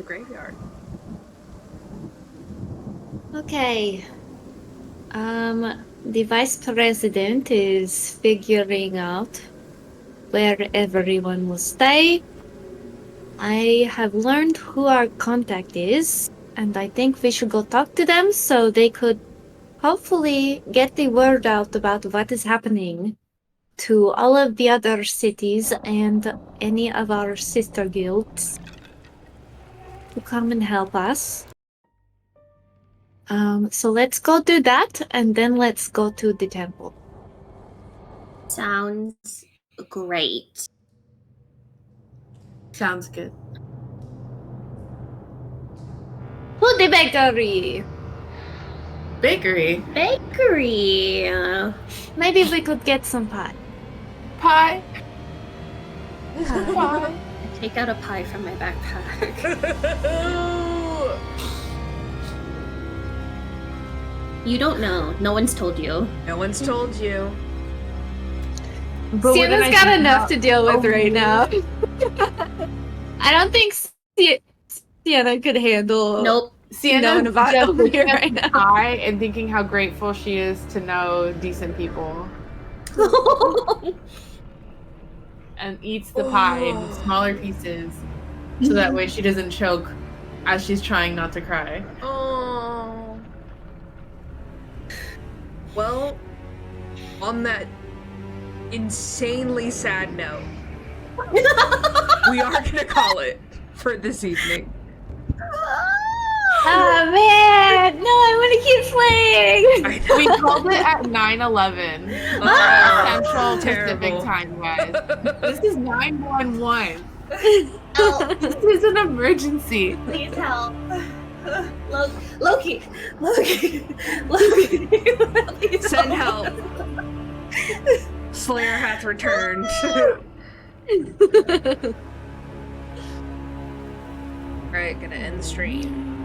graveyard. Okay. The vice president is figuring out where everyone will stay. I have learned who our contact is, and I think we should go talk to them so they could hopefully get the word out about what is happening to all of the other cities and any of our sister guilds to come and help us. So let's go do that, and then let's go to the temple. Sounds great. Sounds good. To the bakery! Bakery. Bakery. Maybe we could get some pie. Pie. I take out a pie from my backpack. You don't know. No one's told you. No one's told you. Sienna's got enough to deal with right now. I don't think Sienna could handle Nope. knowing about overhear right now. Pie and thinking how grateful she is to know decent people. And eats the pie in smaller pieces so that way she doesn't choke as she's trying not to cry. Oh. Well, on that insanely sad note, we are gonna call it for this evening. Oh man! No, I want to keep playing! We called it at 9:11 Central Pacific time, guys. This is 911. This is an emergency. Please help. Loki. Send help. Slayer hath returned. Alright, gonna end the stream.